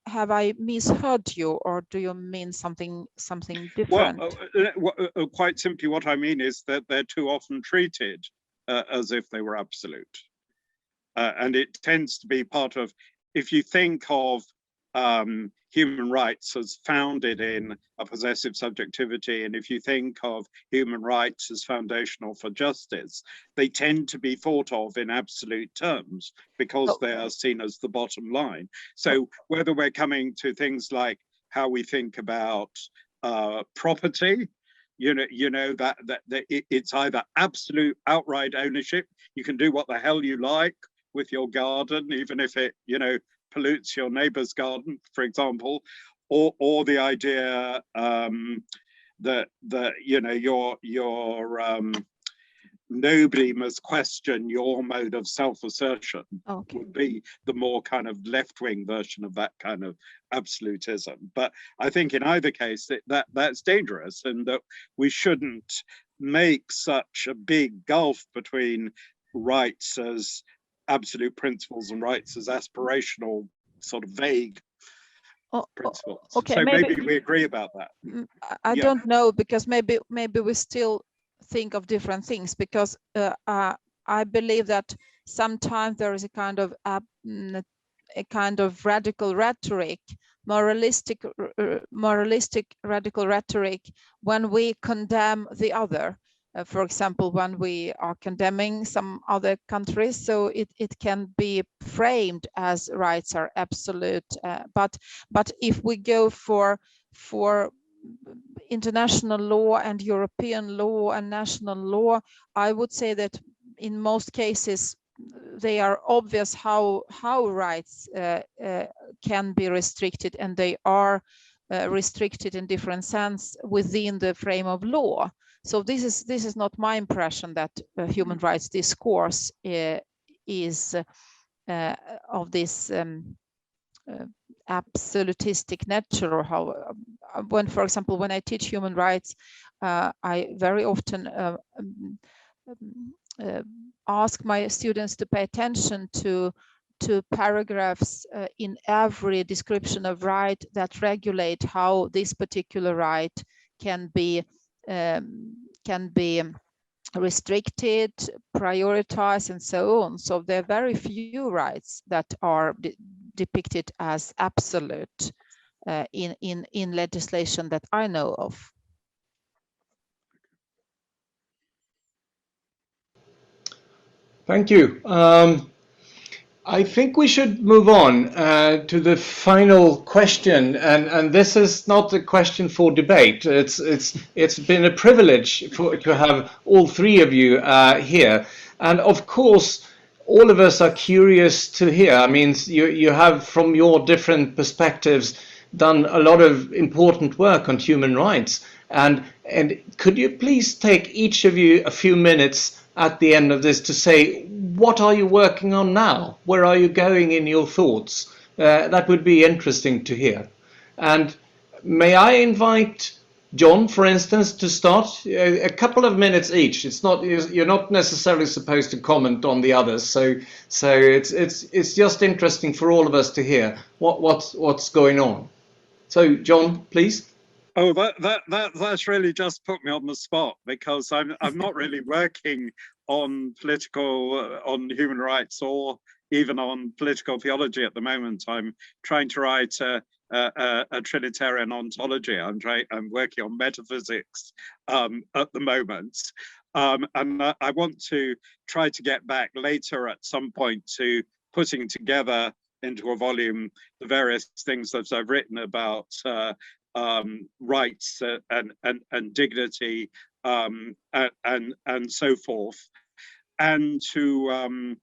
have I misheard you, or do you mean something different? Well, quite simply, what I mean is that they're too often treated as if they were absolute, and it tends to be part of. If you think of human rights as founded in a possessive subjectivity, and if you think of human rights as foundational for justice, they tend to be thought of in absolute terms because they are seen as the bottom line. So whether we're coming to things like how we think about property, that it's either absolute outright ownership, you can do what the hell you like with your garden, even if it, pollutes your neighbor's garden, for example, or the idea that nobody must question your mode of self-assertion. Would be the more kind of left-wing version of that kind of absolutism. But I think in either case that's dangerous, and that we shouldn't make such a big gulf between rights as absolute principles and rights as aspirational, sort of vague principles. Okay, so maybe we agree about that. I don't know, because maybe we still think of different things, because I believe that sometimes there is a kind of radical rhetoric, moralistic radical rhetoric, when we condemn the other. For example, when we are condemning some other countries, so it can be framed as rights are absolute. But if we go for international law and European law and national law, I would say that in most cases they are obvious how rights can be restricted, and they are restricted in different sense within the frame of law. So this is not my impression that human rights discourse is of this absolutistic nature, or how for example, when I teach human rights, I very often ask my students to pay attention to paragraphs in every description of right that regulate how this particular right can be restricted, prioritized, and so on. So there are very few rights that are depicted as absolute in legislation that I know of. Thank you. I think we should move on to the final question, and this is not a question for debate. It's been a privilege to have all three of you here, and of course, all of us are curious to hear. I mean, you have, from your different perspectives, done a lot of important work on human rights, and could you please take each of you a few minutes at the end of this to say, what are you working on now? Where are you going in your thoughts? That would be interesting to hear. And may I invite John, for instance, to start? A couple of minutes each. It's not, you're not necessarily supposed to comment on the others, so it's just interesting for all of us to hear what's going on. So, John, please. Oh, that's really just put me on the spot, because I'm not really working on on human rights or even on political theology at the moment. I'm trying to write a Trinitarian ontology. I'm working on metaphysics at the moment, and I want to try to get back later at some point to putting together into a volume the various things that I've written about rights and dignity and so forth, and to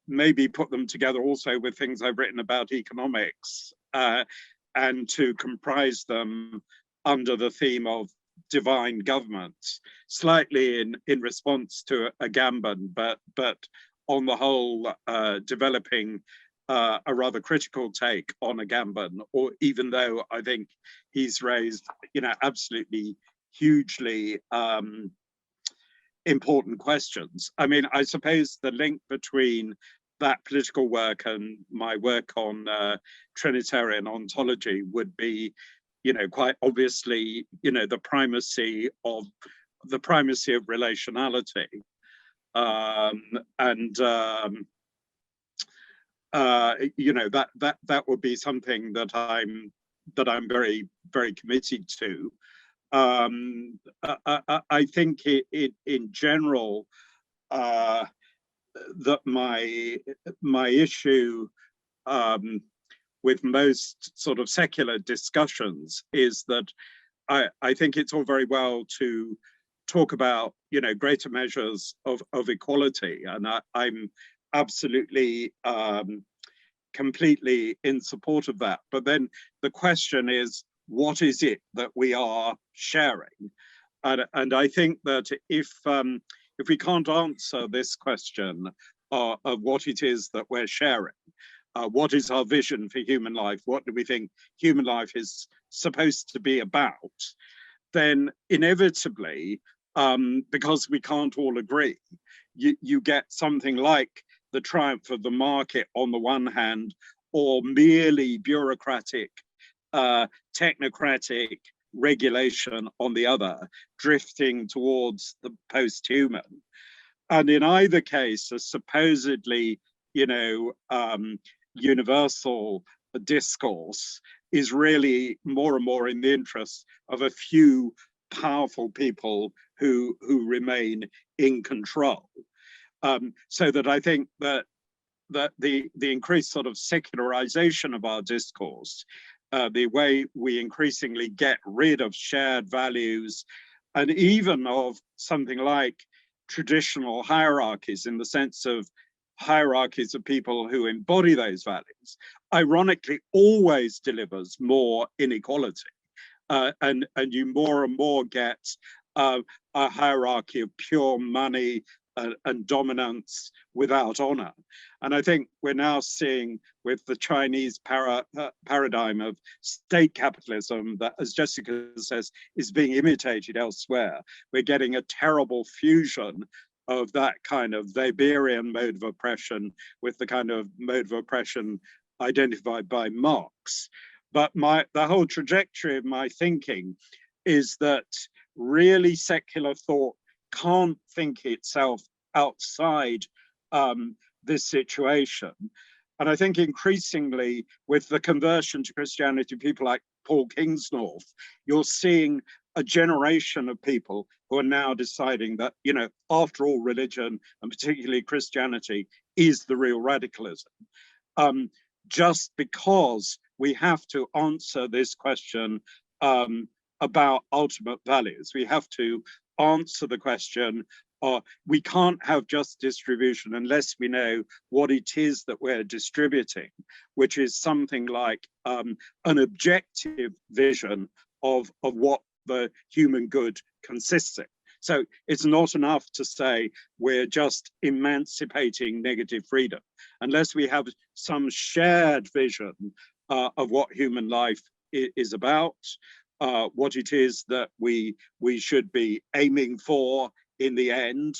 maybe put them together also with things I've written about economics, and to comprise them under the theme of divine government, slightly in response to Agamben, but on the whole developing a rather critical take on Agamben, or even though I think he's raised, absolutely hugely important questions. I mean, I suppose the link between that political work and my work on Trinitarian ontology would be, quite obviously, the primacy of relationality, that would be something that I'm very, very committed to. I think in general that my issue with most sort of secular discussions is that I think it's all very well to talk about greater measures of equality, and I'm absolutely completely in support of that. But then the question is, what is it that we are sharing? And I think that if we can't answer this question of what it is that we're sharing, what is our vision for human life, what do we think human life is supposed to be about, then inevitably, because we can't all agree, you get something like the triumph of the market on the one hand, or merely bureaucratic, technocratic regulation on the other, drifting towards the post-human. And in either case, a supposedly, universal discourse is really more and more in the interest of a few powerful people who remain in control. So that I think that the increased sort of secularization of our discourse, the way we increasingly get rid of shared values, and even of something like traditional hierarchies, in the sense of hierarchies of people who embody those values, ironically always delivers more inequality. And you more and more get a hierarchy of pure money and dominance without honor. And I think we're now seeing with the Chinese paradigm of state capitalism that, as Jessica says, is being imitated elsewhere. We're getting a terrible fusion of that kind of Weberian mode of oppression with the kind of mode of oppression identified by Marx. But the whole trajectory of my thinking is that really secular thought can't think itself outside this situation. And I think increasingly with the conversion to Christianity, people like Paul Kingsnorth, you're seeing a generation of people who are now deciding that, you know, after all, religion, and particularly Christianity, is the real radicalism. Just because we have to answer this question about ultimate values. We have to answer the question, we can't have just distribution unless we know what it is that we're distributing, which is something like an objective vision of what the human good consists in. So it's not enough to say we're just emancipating negative freedom, unless we have some shared vision of what human life is about, what it is that we should be aiming for in the end,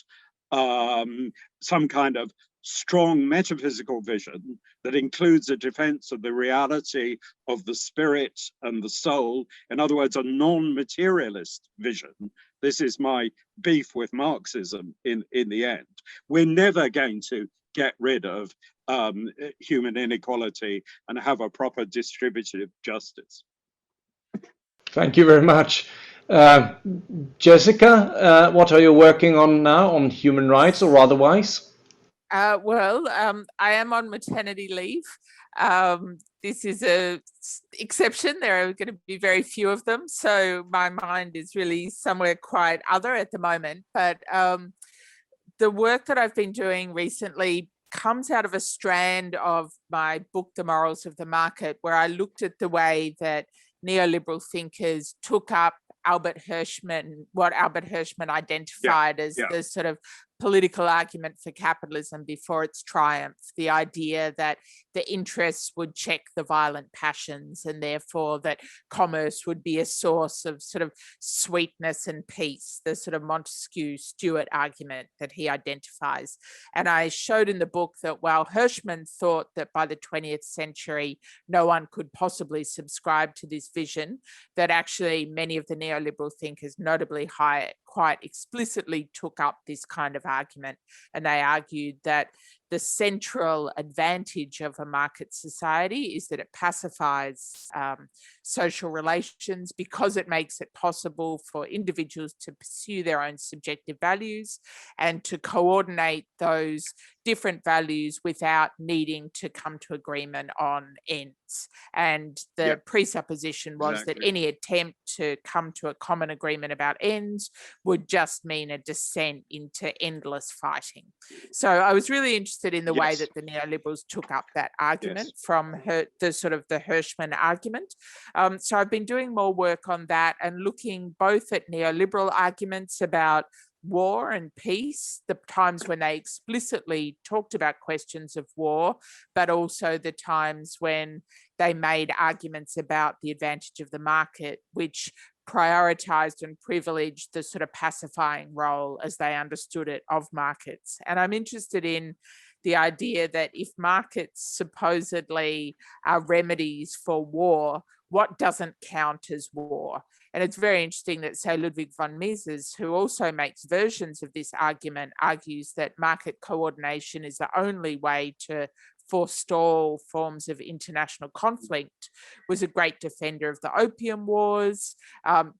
some kind of strong metaphysical vision that includes a defense of the reality of the spirit and the soul. In other words, a non-materialist vision. This is my beef with Marxism in the end. We're never going to get rid of human inequality and have a proper distributive justice. Thank you very much. Jessica, what are you working on now on human rights or otherwise? I am on maternity leave. This is an exception. There are going to be very few of them. So my mind is really somewhere quite other at the moment. But the work that I've been doing recently comes out of a strand of my book, The Morals of the Market, where I looked at the way that neoliberal thinkers took up what Albert Hirschman identified as the sort of political argument for capitalism before its triumph, the idea that the interests would check the violent passions and therefore that commerce would be a source of sort of sweetness and peace, the sort of Montesquieu Stewart argument that he identifies. And I showed in the book that while Hirschman thought that by the 20th century, no one could possibly subscribe to this vision, that actually many of the neoliberal thinkers, notably Whyte, quite explicitly took up this kind of argument. And they argued that the central advantage of a market society is that it pacifies social relations because it makes it possible for individuals to pursue their own subjective values and to coordinate those different values without needing to come to agreement on ends. And the presupposition was that any attempt to come to a common agreement about ends would just mean a descent into endless fighting. So I was really interested in the way that the neoliberals took up that argument from the sort of the Hirschman argument. So I've been doing more work on that and looking both at neoliberal arguments about war and peace, the times when they explicitly talked about questions of war, but also the times when they made arguments about the advantage of the market, which prioritized and privileged the sort of pacifying role, as they understood it, of markets. And I'm interested in the idea that if markets supposedly are remedies for war, what doesn't count as war? And it's very interesting that, say, Ludwig von Mises, who also makes versions of this argument, argues that market coordination is the only way to forestall forms of international conflict, was a great defender of the Opium Wars,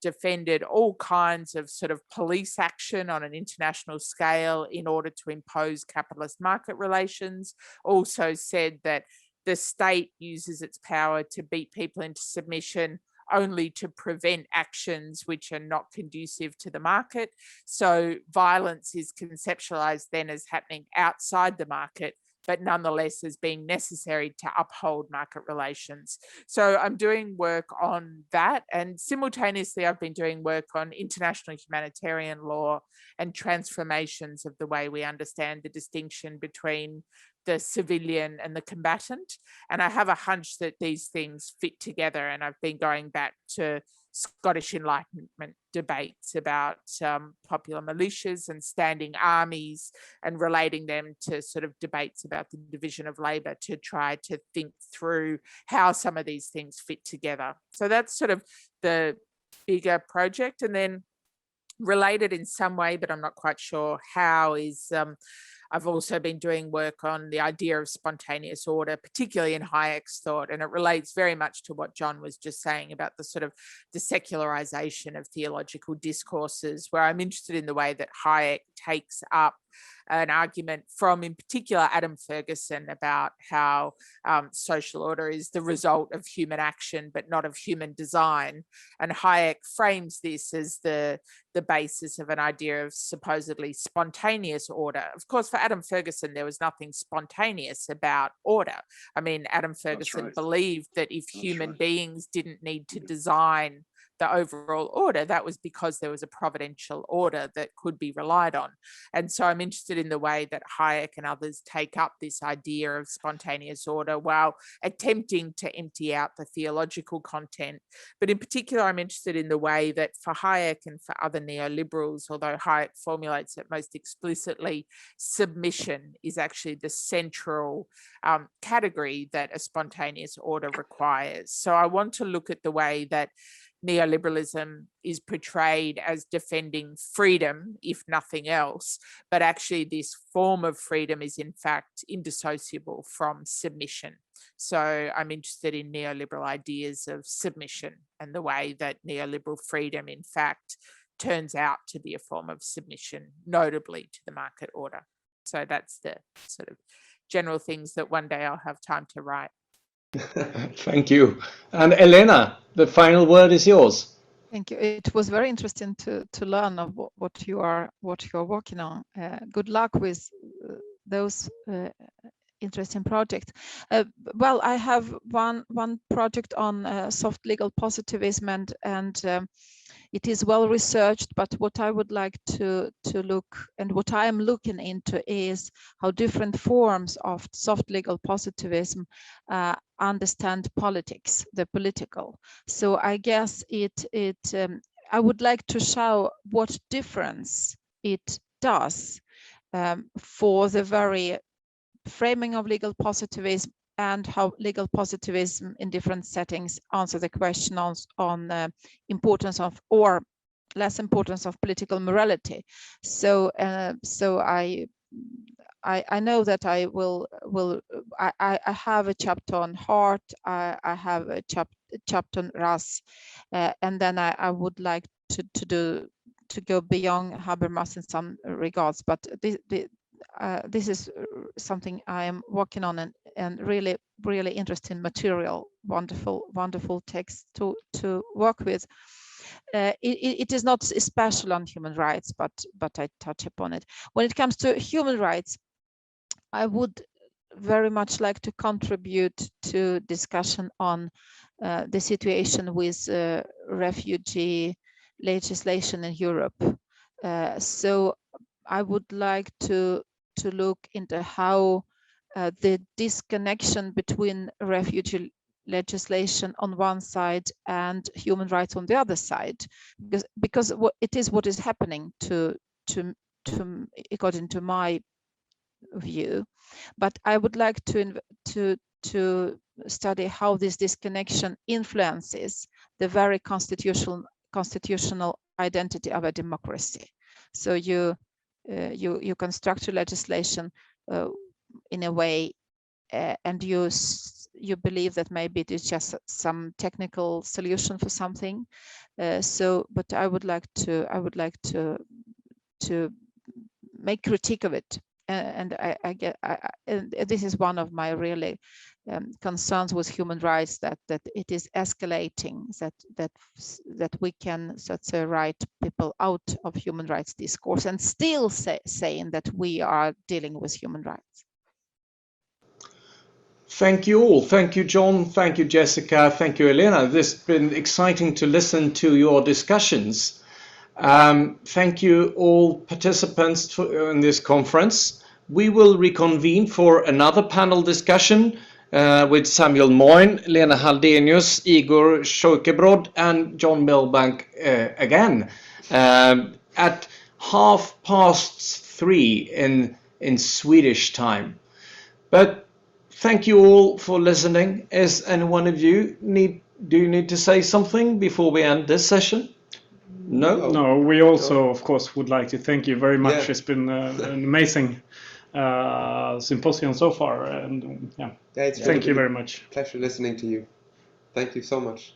defended all kinds of sort of police action on an international scale in order to impose capitalist market relations, also said that the state uses its power to beat people into submission only to prevent actions which are not conducive to the market. So violence is conceptualized then as happening outside the market, but nonetheless as being necessary to uphold market relations. So I'm doing work on that. And simultaneously, I've been doing work on international humanitarian law and transformations of the way we understand the distinction between the civilian and the combatant. And I have a hunch that these things fit together. And I've been going back to Scottish Enlightenment debates about popular militias and standing armies and relating them to sort of debates about the division of labour to try to think through how some of these things fit together. So that's sort of the bigger project. And then related in some way, but I'm not quite sure how, is I've also been doing work on the idea of spontaneous order, particularly in Hayek's thought, and it relates very much to what John was just saying about the sort of the secularization of theological discourses, where I'm interested in the way that Hayek takes up an argument from, in particular, Adam Ferguson about how social order is the result of human action, but not of human design. And Hayek frames this as the basis of an idea of supposedly spontaneous order. Of course, for Adam Ferguson, there was nothing spontaneous about order. I mean, Adam Ferguson believed that if human beings didn't need to design the overall order, that was because there was a providential order that could be relied on. And so I'm interested in the way that Hayek and others take up this idea of spontaneous order while attempting to empty out the theological content. But in particular, I'm interested in the way that for Hayek and for other neoliberals, although Hayek formulates it most explicitly, submission is actually the central category that a spontaneous order requires. So I want to look at the way that neoliberalism is portrayed as defending freedom, if nothing else, but actually this form of freedom is in fact indissociable from submission. So I'm interested in neoliberal ideas of submission and the way that neoliberal freedom in fact turns out to be a form of submission, notably to the market order. So that's the sort of general things that one day I'll have time to write. Thank you. And Elena, the final word is yours. Thank you. It was very interesting to learn of what you're working on. Good luck with those interesting projects. Well, I have one project on soft legal positivism, and it is well researched, but what I would like to look, and what I am looking into, is how different forms of soft legal positivism understand politics, the political. So I guess I would like to show what difference it does for the very framing of legal positivism, and how legal positivism in different settings answer the question on importance of, or less importance of, political morality. So I know that I have a chapter on Hart, I have a chapter on Ras, and then I would like to go beyond Habermas in some regards, but this is something I am working on, and really interesting material, wonderful text to work with. It is not special on human rights, but I touch upon it. When it comes to human rights, I would very much like to contribute to discussion on the situation with refugee legislation in Europe. So I would like to look into how the disconnection between refugee legislation on one side and human rights on the other side, because what is happening to according to my view. But I would like to study how this disconnection influences the very constitutional identity of a democracy. So you construct your legislation in a way, and you believe that maybe it is just some technical solution for something. But I would like to make critique of it, and this is one of my really concerns with human rights, that it is escalating, that we can, so to say, write people out of human rights discourse and still saying that we are dealing with human rights. Thank you all. Thank you, John. Thank you, Jessica. Thank you, Elena. This has been exciting to listen to your discussions. Thank you all participants in this conference. We will reconvene for another panel discussion with Samuel Moyn, Lena Halldenius, Igor Shoikhedbrod, and John Milbank again at 3:30 in Swedish time. But thank you all for listening. Is any one of you need to say something before we end this session? No? No. No, we also, of course, would like to thank you very much. Yeah. It's been an amazing symposium so far, and Yeah, it's thank you been very much. a pleasure listening to you. Thank you so much.